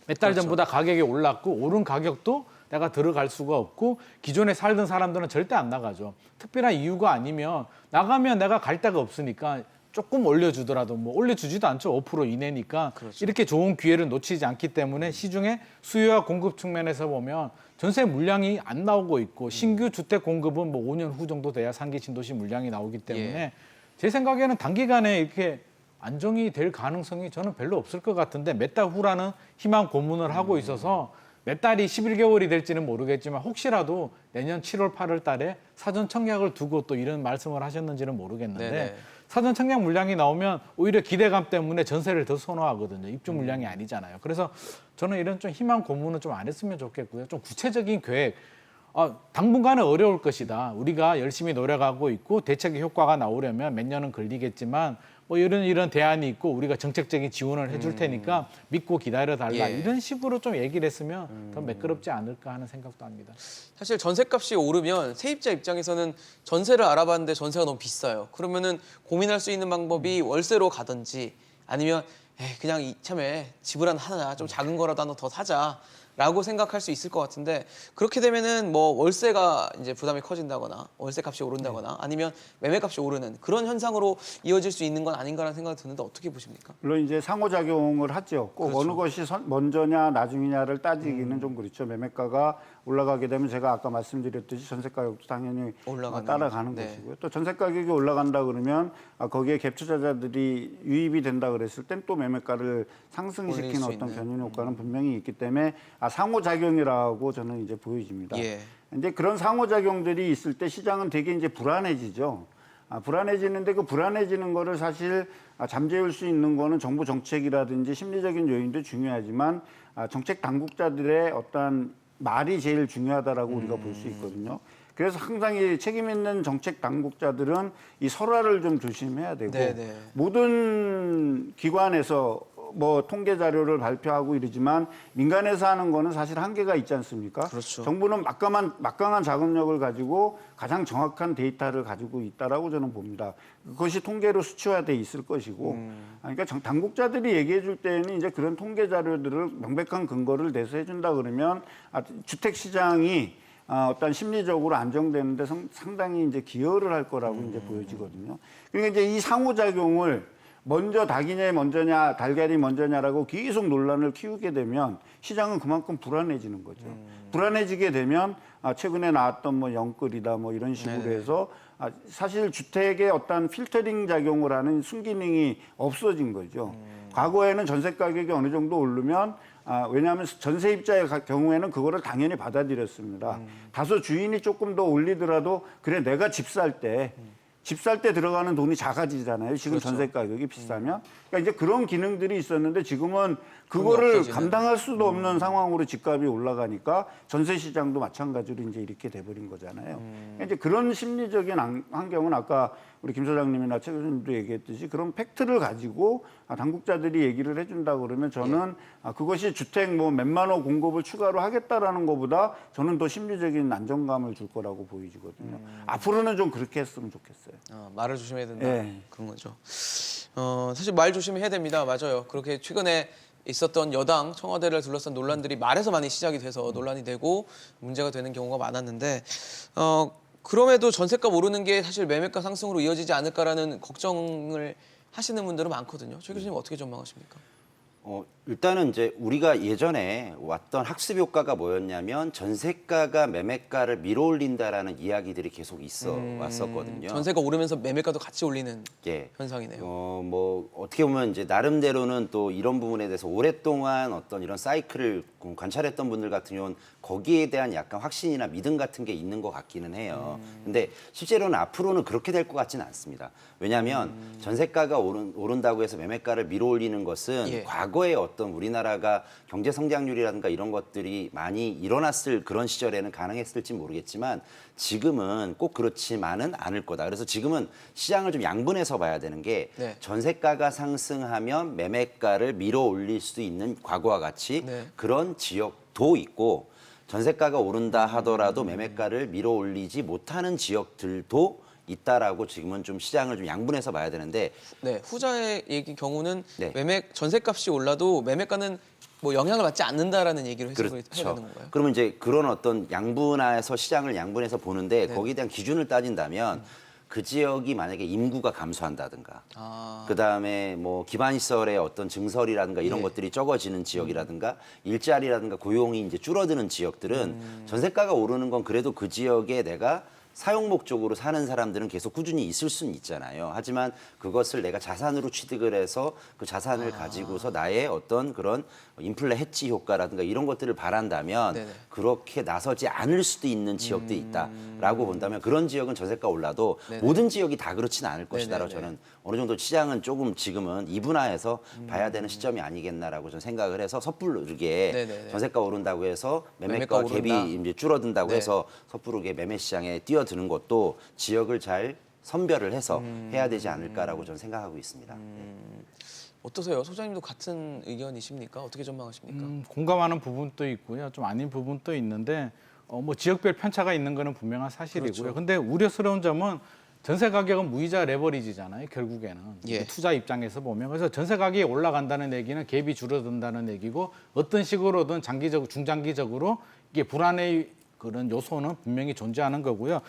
몇 달 그렇죠. 전보다 가격이 올랐고 오른 가격도 내가 들어갈 수가 없고 기존에 살던 사람들은 절대 안 나가죠. 특별한 이유가 아니면 나가면 내가 갈 데가 없으니까 조금 올려주더라도 뭐 올려주지도 않죠. 5% 이내니까 그렇죠. 이렇게 좋은 기회를 놓치지 않기 때문에 시중에 수요와 공급 측면에서 보면 전세 물량이 안 나오고 있고 신규 주택 공급은 뭐 5년 후 정도 돼야 상기 신도시 물량이 나오기 때문에 예. 제 생각에는 단기간에 이렇게 안정이 될 가능성이 저는 별로 없을 것 같은데 몇 달 후라는 희망 고문을 하고 있어서 몇 달이 11개월이 될지는 모르겠지만 혹시라도 내년 7월, 8월 달에 사전 청약을 두고 또 이런 말씀을 하셨는지는 모르겠는데 네네. 사전 청약 물량이 나오면 오히려 기대감 때문에 전세를 더 선호하거든요. 입주 물량이 아니잖아요. 그래서 저는 이런 좀 희망 고문은 좀 안 했으면 좋겠고요. 좀 구체적인 계획. 당분간은 어려울 것이다. 우리가 열심히 노력하고 있고 대책의 효과가 나오려면 몇 년은 걸리겠지만 뭐 이런 대안이 있고 우리가 정책적인 지원을 해줄 테니까 믿고 기다려 달라 예. 이런 식으로 좀 얘기를 했으면 더 매끄럽지 않을까 하는 생각도 합니다. 사실 전셋값이 오르면 세입자 입장에서는 전세를 알아봤는데 전세가 너무 비싸요. 그러면은 고민할 수 있는 방법이 월세로 가든지 아니면 그냥 이참에 집을 하나 좀 작은 거라도 하나 더 사자라고 생각할 수 있을 것 같은데 그렇게 되면은 뭐 월세가 이제 부담이 커진다거나 월세 값이 오른다거나 아니면 매매 값이 오르는 그런 현상으로 이어질 수 있는 건 아닌가라는 생각이 드는데 어떻게 보십니까? 물론 이제 상호작용을 하죠. 꼭 그렇죠. 어느 것이 먼저냐 나중이냐를 따지기는 좀 그렇죠. 매매가가 올라가게 되면 제가 아까 말씀드렸듯이 전세 가격도 당연히 올라가는 따라가는 네. 것이고요. 또 전세 가격이 올라간다 그러면 거기에 갭 투자자들이 유입이 된다 그랬을 땐 또 매매가를 올릴 상승시키는 수 어떤 있는. 견인 효과는 분명히 있기 때문에 상호작용이라고 저는 이제 보여집니다. 예. 이제 그런 상호작용들이 있을 때 시장은 되게 이제 불안해지죠. 불안해지는데 그 불안해지는 거를 사실 잠재울 수 있는 거는 정부 정책이라든지 심리적인 요인도 중요하지만 정책 당국자들의 어떤 말이 제일 중요하다라고 우리가 볼 수 있거든요. 그래서 항상 이 책임 있는 정책 당국자들은 이 설화를 좀 조심해야 되고 네네. 모든 기관에서 뭐 통계 자료를 발표하고 이러지만 민간에서 하는 거는 사실 한계가 있지 않습니까? 그렇죠. 정부는 막강한 자금력을 가지고 가장 정확한 데이터를 가지고 있다라고 저는 봅니다. 그것이 통계로 수치화돼 있을 것이고, 그러니까 당국자들이 얘기해 줄 때는 이제 그런 통계 자료들을 명백한 근거를 내서 해준다 그러면 주택 시장이 어떤 심리적으로 안정되는데 상당히 이제 기여를 할 거라고 이제 보여지거든요. 그러니까 이제 이 상호작용을 먼저 닭이냐 먼저냐 달걀이 먼저냐라고 계속 논란을 키우게 되면 시장은 그만큼 불안해지는 거죠. 불안해지게 되면 최근에 나왔던 뭐 영끌이다 뭐 이런 식으로 네네. 해서 사실 주택의 어떤 필터링 작용을 하는 순기능이 없어진 거죠. 과거에는 전세 가격이 어느 정도 오르면 왜냐하면 전세입자의 경우에는 그거를 당연히 받아들였습니다. 다소 주인이 조금 더 올리더라도 그래 내가 집 살 때 들어가는 돈이 작아지잖아요. 지금 그렇죠. 전세 가격이 비싸면. 그러니까 이제 그런 기능들이 있었는데 지금은 그거를 없어지는. 감당할 수도 없는 상황으로 집값이 올라가니까 전세 시장도 마찬가지로 이제 이렇게 돼버린 거잖아요. 그러니까 이제 그런 심리적인 환경은 아까 우리 김 소장님이나 최 교수님도 얘기했듯이 그런 팩트를 가지고 당국자들이 얘기를 해준다 그러면 저는 그것이 주택 뭐 몇만 호 공급을 추가로 하겠다라는 것보다 저는 더 심리적인 안정감을 줄 거라고 보이지거든요. 앞으로는 좀 그렇게 했으면 좋겠어요. 말을 조심해야 된다. 예. 그런 거죠. 사실 말 조심해야 됩니다. 맞아요. 그렇게 최근에 있었던 여당 청와대를 둘러싼 논란들이 말에서 많이 시작이 돼서 논란이 되고 문제가 되는 경우가 많았는데 그럼에도 전셋값 오르는 게 사실 매매가 상승으로 이어지지 않을까라는 걱정을 하시는 분들은 많거든요. 최 교수님 어떻게 전망하십니까? 일단은 이제 우리가 예전에 왔던 학습 효과가 뭐였냐면 전세가가 매매가를 밀어올린다라는 이야기들이 계속 있어 왔었거든요. 전세가 오르면서 매매가도 같이 올리는 예. 현상이네요. 뭐 어떻게 보면 이제 나름대로는 또 이런 부분에 대해서 오랫동안 어떤 이런 사이클을 관찰했던 분들 같은 경우는 거기에 대한 약간 확신이나 믿음 같은 게 있는 것 같기는 해요. 근데 실제로는 앞으로는 그렇게 될 것 같지는 않습니다. 왜냐하면 전세가가 오른다고 해서 매매가를 밀어올리는 것은 예. 과거에 어떤 우리나라가 경제 성장률이라든가 이런 것들이 많이 일어났을 그런 시절에는 가능했을지 모르겠지만 지금은 꼭 그렇지만은 않을 거다. 그래서 지금은 시장을 좀 양분해서 봐야 되는 게 네. 전세가가 상승하면 매매가를 밀어올릴 수 있는 과거와 같이 네. 그런 지역도 있고 전세가가 오른다 하더라도 매매가를 밀어올리지 못하는 지역들도 있다라고 지금은 좀 시장을 좀 양분해서 봐야 되는데 네, 후자의 얘기 경우는 네. 전세값이 올라도 매매가는 뭐 영향을 받지 않는다라는 얘기를 해석을 해야 그렇죠. 되는 건가요? 그러면 이제 그런 어떤 양분해서 시장을 양분해서 보는데 네. 거기에 대한 기준을 따진다면 그 지역이 만약에 인구가 감소한다든가 그다음에 뭐 기반시설의 어떤 증설이라든가 이런 예. 것들이 적어지는 지역이라든가 일자리라든가 고용이 이제 줄어드는 지역들은 전세가가 오르는 건 그래도 그 지역에 내가 사용 목적으로 사는 사람들은 계속 꾸준히 있을 수는 있잖아요. 하지만 그것을 내가 자산으로 취득을 해서 그 자산을 가지고서 나의 어떤 그런 인플레 해치 효과라든가 이런 것들을 바란다면 네네. 그렇게 나서지 않을 수도 있는 지역들이 있다라고 본다면 그런 지역은 전세가 올라도 네네. 모든 지역이 다 그렇지는 않을 것이다라고 네네네. 저는 어느 정도 시장은 조금 지금은 이분화해서 봐야 되는 시점이 아니겠나라고 저는 생각을 해서 섣부르게 네네네. 전세가 오른다고 해서 매매가 매매가 오른다. 갭이 이제 줄어든다고 네. 해서 섣부르게 매매 시장에 뛰어드는 것도 지역을 잘 선별을 해서 해야 되지 않을까라고 저는 생각하고 있습니다. 어떠세요? 소장님도 같은 의견이십니까? 어떻게 전망하십니까? 공감하는 부분도 있고요. 좀 아닌 부분도 있는데 뭐 지역별 편차가 있는 거는 분명한 사실이고요. 그렇죠. 근데 우려스러운 점은 전세 가격은 무이자 레버리지잖아요. 결국에는 예. 투자 입장에서 보면 그래서 전세 가격이 올라간다는 얘기는 갭이 줄어든다는 얘기고 어떤 식으로든 장기적 중장기적으로 이게 불안의 그런 요소는 분명히 존재하는 거고요.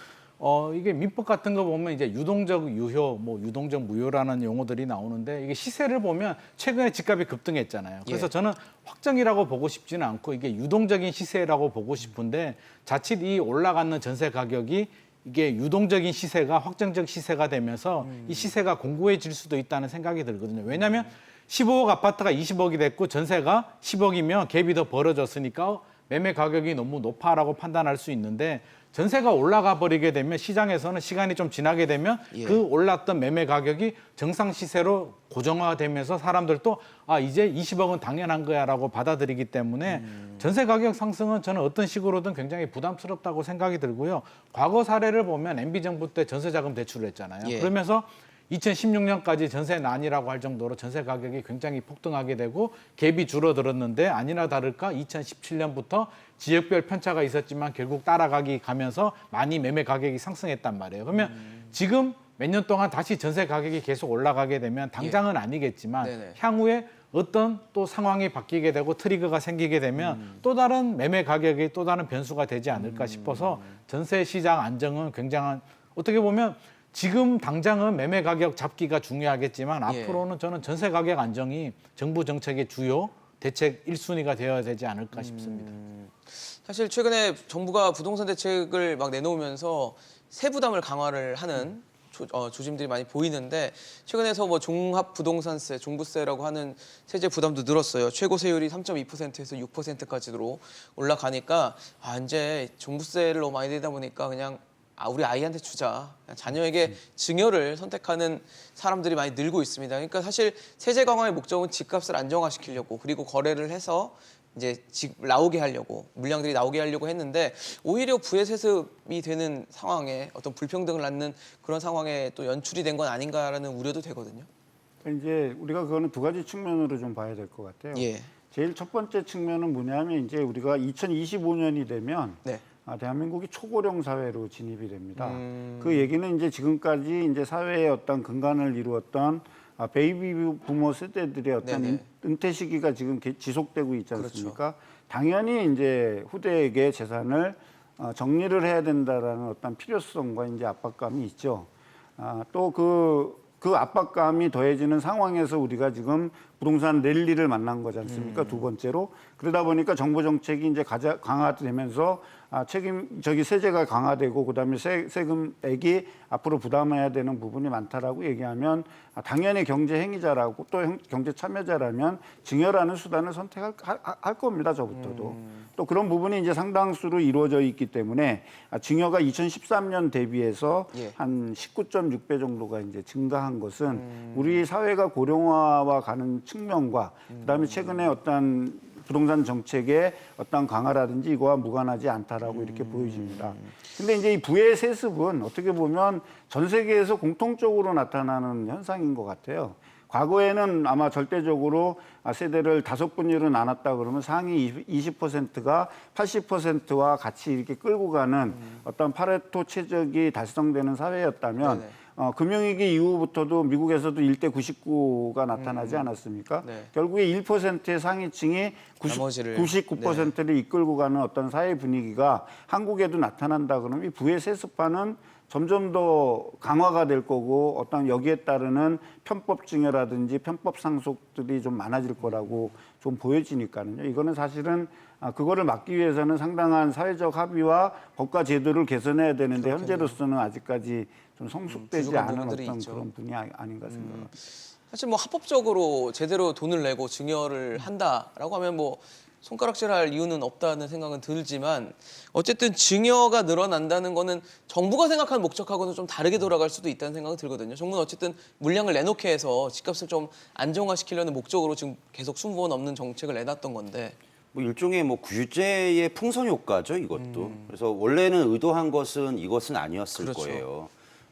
이게 민법 같은 거 보면 이제 유동적 유효, 뭐 유동적 무효라는 용어들이 나오는데 이게 시세를 보면 최근에 집값이 급등했잖아요. 그래서 예. 저는 확정이라고 보고 싶지는 않고 이게 유동적인 시세라고 보고 싶은데 자칫 이 올라가는 전세 가격이 이게 유동적인 시세가 확정적 시세가 되면서 이 시세가 공고해질 수도 있다는 생각이 들거든요. 왜냐하면 15억 아파트가 20억이 됐고 전세가 10억이면 갭이 더 벌어졌으니까 매매 가격이 너무 높아라고 판단할 수 있는데 전세가 올라가 버리게 되면 시장에서는 시간이 좀 지나게 되면 예. 그 올랐던 매매 가격이 정상 시세로 고정화되면서 사람들도 이제 20억은 당연한 거야라고 받아들이기 때문에 전세 가격 상승은 저는 어떤 식으로든 굉장히 부담스럽다고 생각이 들고요. 과거 사례를 보면 MB 정부 때 전세자금 대출을 했잖아요. 예. 그러면서 2016년까지 전세 난이라고 할 정도로 전세 가격이 굉장히 폭등하게 되고 갭이 줄어들었는데 아니나 다를까 2017년부터 지역별 편차가 있었지만 결국 따라가기 가면서 많이 매매 가격이 상승했단 말이에요. 그러면 지금 몇 년 동안 다시 전세 가격이 계속 올라가게 되면 당장은 아니겠지만 네네. 향후에 어떤 또 상황이 바뀌게 되고 트리거가 생기게 되면 또 다른 매매 가격이 또 다른 변수가 되지 않을까 싶어서 전세 시장 안정은 굉장한 어떻게 보면 지금 당장은 매매 가격 잡기가 중요하겠지만 예. 앞으로는 저는 전세 가격 안정이 정부 정책의 주요 대책 1순위가 되어야 되지 않을까 싶습니다. 사실 최근에 정부가 부동산 대책을 막 내놓으면서 세부담을 강화를 하는 조짐들이 많이 보이는데 최근에서 뭐 종합 부동산세, 종부세라고 하는 세제 부담도 늘었어요. 최고 세율이 3.2%에서 6%까지로 올라가니까 이제 종부세를 너무 많이 내다 보니까 그냥 우리 아이한테 주자. 그냥 자녀에게 증여를 선택하는 사람들이 많이 늘고 있습니다. 그러니까 사실 세제 강화의 목적은 집값을 안정화시키려고 그리고 거래를 해서 이제 나오게 하려고 물량들이 나오게 하려고 했는데 오히려 부의 세습이 되는 상황에 어떤 불평등을 낳는 그런 상황에 또 연출이 된 건 아닌가라는 우려도 되거든요. 그러니까 이제 우리가 그거는 두 가지 측면으로 좀 봐야 될 것 같아요. 예. 제일 첫 번째 측면은 뭐냐면 이제 우리가 2025년이 되면 네. 대한민국이 초고령 사회로 진입이 됩니다. 그 얘기는 이제 지금까지 이제 사회의 어떤 근간을 이루었던 베이비 부모 세대들의 어떤 네네. 은퇴 시기가 지금 지속되고 있지 않습니까? 그렇죠. 당연히 이제 후대에게 재산을 정리를 해야 된다라는 어떤 필요성과 이제 압박감이 있죠. 또 그 압박감이 더해지는 상황에서 우리가 지금 부동산 랠리를 만난 거지 않습니까? 두 번째로. 그러다 보니까 정부 정책이 이제 강화되면서 세제가 강화되고 그다음에 세금액이 앞으로 부담해야 되는 부분이 많다라고 얘기하면 당연히 경제 행위자라고 또 경제 참여자라면 증여라는 수단을 선택할 겁니다. 저부터도. 또 그런 부분이 이제 상당수로 이루어져 있기 때문에 증여가 2013년 대비해서 예. 한 19.6배 정도가 이제 증가한 것은 우리 사회가 고령화와 가는 측면과 그다음에 최근에 어떤 부동산 정책의 어떤 강화라든지 이거와 무관하지 않다라고 이렇게 보여집니다. 근데 이제 이 부의 세습은 어떻게 보면 전 세계에서 공통적으로 나타나는 현상인 것 같아요. 과거에는 아마 절대적으로 세대를 5분위로 나눴다 그러면 상위 20%가 80%와 같이 이렇게 끌고 가는 어떤 파레토 최적이 달성되는 사회였다면 네네. 금융위기 이후부터도 미국에서도 1대 99가 나타나지 않았습니까? 네. 결국에 1%의 상위층이 나머지를, 99%를 이끌고 가는 어떤 사회 분위기가 한국에도 나타난다 그러면 이 부의 세습화는 점점 더 강화가 될 거고 어떤 여기에 따르는 편법 증여라든지 편법 상속들이 좀 많아질 거라고 좀 보여지니까요. 이거는 사실은 그거를 막기 위해서는 상당한 사회적 합의와 법과 제도를 개선해야 되는데 현재로서는 아직까지 좀 성숙되지 부족한 않은 부분들이 어떤 있죠. 그런 분이 아닌가 생각합니다. 사실 뭐 합법적으로 제대로 돈을 내고 증여를 한다라고 하면 뭐 손가락질할 이유는 없다는 생각은 들지만 어쨌든 증여가 늘어난다는 거는 정부가 생각하는 목적하고는 좀 다르게 돌아갈 수도 있다는 생각이 들거든요. 정부는 어쨌든 물량을 내놓게 해서 집값을 좀 안정화시키려는 목적으로 지금 계속 숨부어 넘는 정책을 내놨던 건데 뭐 일종의 뭐 규제의 풍선 효과죠, 이것도. 그래서 원래는 의도한 것은 이것은 아니었을 그렇죠. 거예요.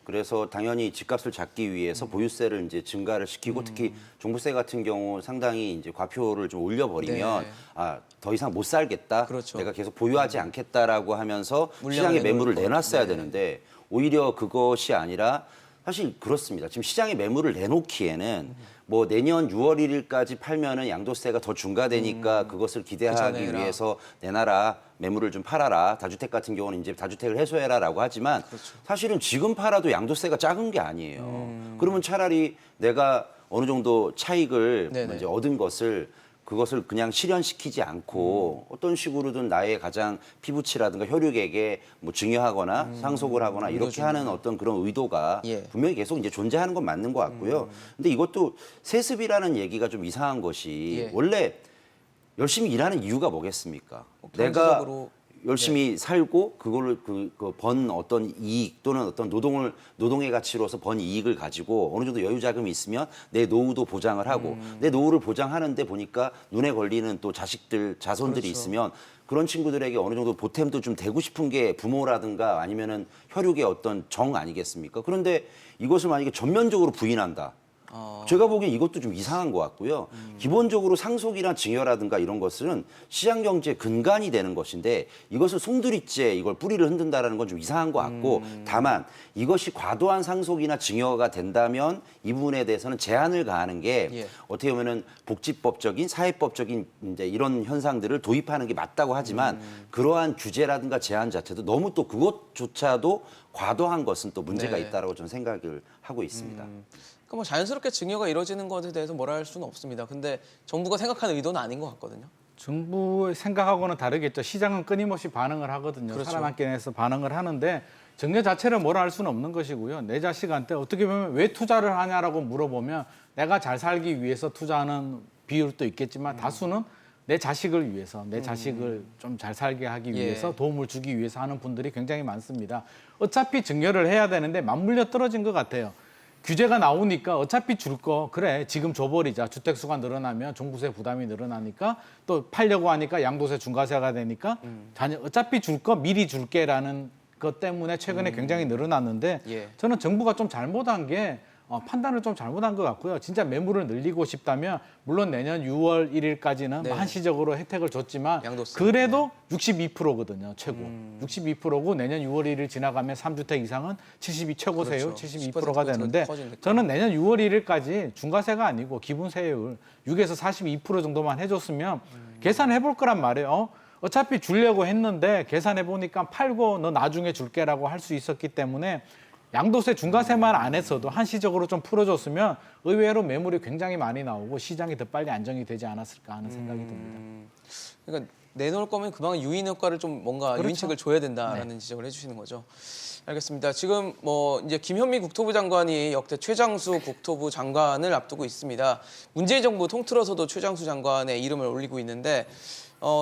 그래서 당연히 집값을 잡기 위해서 보유세를 이제 증가를 시키고 특히 종부세 같은 경우 상당히 이제 과표를 좀 올려버리면 네. 더 이상 못 살겠다. 그렇죠. 내가 계속 보유하지 않겠다라고 하면서 물량을 시장에 매물을 내놓을 내놨어야 거. 네. 되는데 오히려 그것이 아니라 사실 그렇습니다. 지금 시장에 매물을 내놓기에는 뭐 내년 6월 1일까지 팔면은 양도세가 더 중과되니까 그것을 기대하기 그 전에 해라. 위해서 내놔라. 매물을 좀 팔아라. 다주택 같은 경우는 이제 다주택을 해소해라라고 하지만 그렇죠. 사실은 지금 팔아도 양도세가 작은 게 아니에요. 그러면 차라리 내가 어느 정도 차익을 네네. 이제 얻은 것을 그것을 그냥 실현시키지 않고 어떤 식으로든 나의 가장 피부치라든가 혈육에게 뭐 증여하거나 상속을 하거나 이렇게 물려주는 하는 어떤 그런 의도가 예. 분명히 계속 이제 존재하는 건 맞는 것 같고요. 근데 이것도 세습이라는 얘기가 좀 이상한 것이 예. 원래 열심히 일하는 이유가 뭐겠습니까? 내가 경제적으로 열심히 살고 그거를 번 어떤 이익 또는 어떤 노동의 가치로서 번 이익을 가지고 어느 정도 여유 자금이 있으면 내 노후도 보장을 하고 내 노후를 보장하는데 보니까 눈에 걸리는 또 자손들이 그렇죠. 있으면 그런 친구들에게 어느 정도 보탬도 좀 되고 싶은 게 부모라든가 아니면은 혈육의 어떤 정 아니겠습니까? 그런데 이것을 만약에 전면적으로 부인한다. 제가 보기엔 이것도 좀 이상한 것 같고요. 기본적으로 상속이나 증여라든가 이런 것은 시장 경제의 근간이 되는 것인데 이것을 송두리째 이걸 뿌리를 흔든다라는 건 좀 이상한 것 같고 다만 이것이 과도한 상속이나 증여가 된다면 이 부분에 대해서는 제한을 가하는 게 예. 어떻게 보면은 복지법적인 사회법적인 이제 이런 현상들을 도입하는 게 맞다고 하지만 그러한 규제라든가 제한 자체도 너무 또 그것조차도 과도한 것은 또 문제가 네. 있다라고 저는 생각을 하고 있습니다. 그러니까 뭐 자연스럽게 증여가 이루어지는 것에 대해서 뭐라 할 수는 없습니다. 근데 정부가 생각하는 의도는 아닌 것 같거든요. 정부의 생각하고는 다르겠죠. 시장은 끊임없이 반응을 하거든요. 그렇죠. 살아남기 위해서 반응을 하는데 증여 자체를 뭐라 할 수는 없는 것이고요. 내 자식한테 어떻게 보면 왜 투자를 하냐라고 물어보면 내가 잘 살기 위해서 투자하는 비율도 있겠지만 다수는 내 자식을 위해서, 내 자식을 좀 잘 살게 하기 예. 위해서 도움을 주기 위해서 하는 분들이 굉장히 많습니다. 어차피 증여를 해야 되는데 맞물려 떨어진 것 같아요. 규제가 나오니까 어차피 줄 거 그래 지금 줘버리자. 주택수가 늘어나면 종부세 부담이 늘어나니까 또 팔려고 하니까 양도세 중과세가 되니까 어차피 줄 거 미리 줄게라는 것 때문에 최근에 굉장히 늘어났는데 예. 저는 정부가 좀 잘못한 게 판단을 좀 잘못한 것 같고요. 진짜 매물을 늘리고 싶다면 물론 내년 6월 1일까지는 네. 한시적으로 혜택을 줬지만 양도세. 그래도 62%거든요. 최고. 62%고 내년 6월 1일 지나가면 3주택 이상은 72 최고세율 그렇죠. 72%가 10% 되는데 커지니까. 저는 내년 6월 1일까지 중과세가 아니고 기본세율 6에서 42% 정도만 해줬으면 계산해 볼 거란 말이에요. 어차피 주려고 했는데 계산해 보니까 팔고 너 나중에 줄게라고 할 수 있었기 때문에 양도세 중과세만 안 했어도 한시적으로 좀 풀어줬으면 의외로 매물이 굉장히 많이 나오고 시장이 더 빨리 안정이 되지 않았을까 하는 생각이 듭니다. 그러니까 내놓을 거면 그만한 유인 효과를 좀 뭔가 그렇죠. 유인책을 줘야 된다라는 지적을 해주시는 거죠. 알겠습니다. 지금 뭐 이제 김현미 국토부 장관이 역대 최장수 국토부 장관을 앞두고 있습니다. 문재인 정부 통틀어서도 최장수 장관의 이름을 올리고 있는데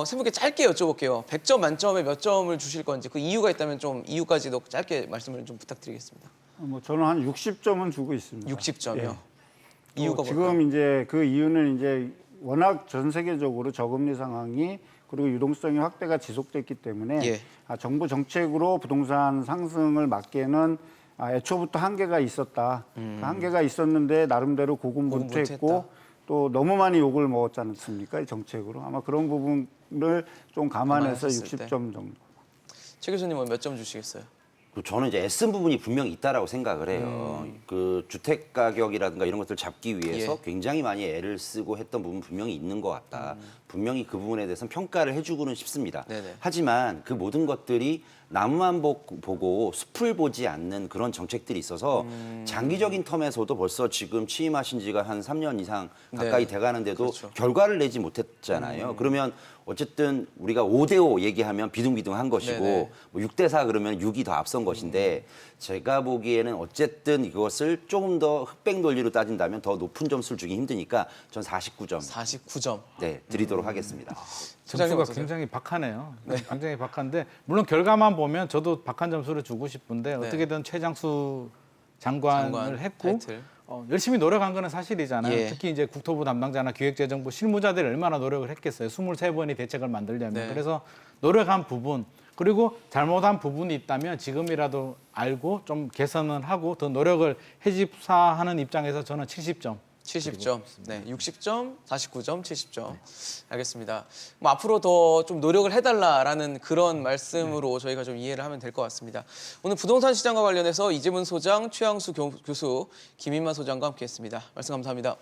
세 분께 짧게 여쭤볼게요. 100점 만점에 몇 점을 주실 건지 그 이유가 있다면 좀 이유까지도 짧게 말씀을 좀 부탁드리겠습니다. 뭐 저는 한 60점은 주고 있습니다. 60점이요. 예. 이유가 지금 뭘까요? 이제 그 이유는 이제 워낙 전 세계적으로 저금리 상황이 그리고 유동성의 확대가 지속됐기 때문에 예. 정부 정책으로 부동산 상승을 막기에는 애초부터 한계가 있었다. 그 한계가 있었는데 나름대로 고군분투했고 또 너무 많이 욕을 먹었지 않습니까? 이 정책으로. 아마 그런 부분을 좀 감안해서 감안했을 60점 정도. 최 교수님은 몇 점 주시겠어요? 저는 이제 애쓴 부분이 분명히 있다라고 생각을 해요. 그 주택 가격이라든가 이런 것들을 잡기 위해서 예. 굉장히 많이 애를 쓰고 했던 부분 분명히 있는 것 같다. 분명히 그 부분에 대해서는 평가를 해주고는 싶습니다. 네네. 하지만 그 모든 것들이 나무만 보고 숲을 보지 않는 그런 정책들이 있어서 장기적인 텀에서도 벌써 지금 취임하신 지가 한 3년 이상 가까이 네. 돼가는데도 그렇죠. 결과를 내지 못했잖아요. 그러면 어쨌든 우리가 5대5 얘기하면 비등비등한 것이고 네네. 뭐 6대4 그러면 6이 더 앞선 것인데 제가 보기에는 어쨌든 이것을 조금 더 흑백 논리로 따진다면 더 높은 점수를 주기 힘드니까 전 49점 49점. 네, 드리도록 하겠습니다. 소장님 점수가 어떠세요? 굉장히 박하네요. 굉장히 박한데 물론 결과만 보면 저도 박한 점수를 주고 싶은데 네. 어떻게든 최장수 장관을 장관 했고 타이틀. 열심히 노력한 거는 사실이잖아요. 예. 특히 이제 국토부 담당자나 기획재정부 실무자들이 얼마나 노력을 했겠어요. 23번이 대책을 만들려면. 네. 그래서 노력한 부분 그리고 잘못한 부분이 있다면 지금이라도 알고 좀 개선을 하고 더 노력을 해집사하는 입장에서 저는 70점. 70점, 네, 60점, 49점, 70점. 알겠습니다. 뭐 앞으로 더 좀 노력을 해달라라는 그런 말씀으로 저희가 좀 이해를 하면 될 것 같습니다. 오늘 부동산 시장과 관련해서 이재문 소장, 최양수 교수, 김인만 소장과 함께했습니다. 말씀 감사합니다.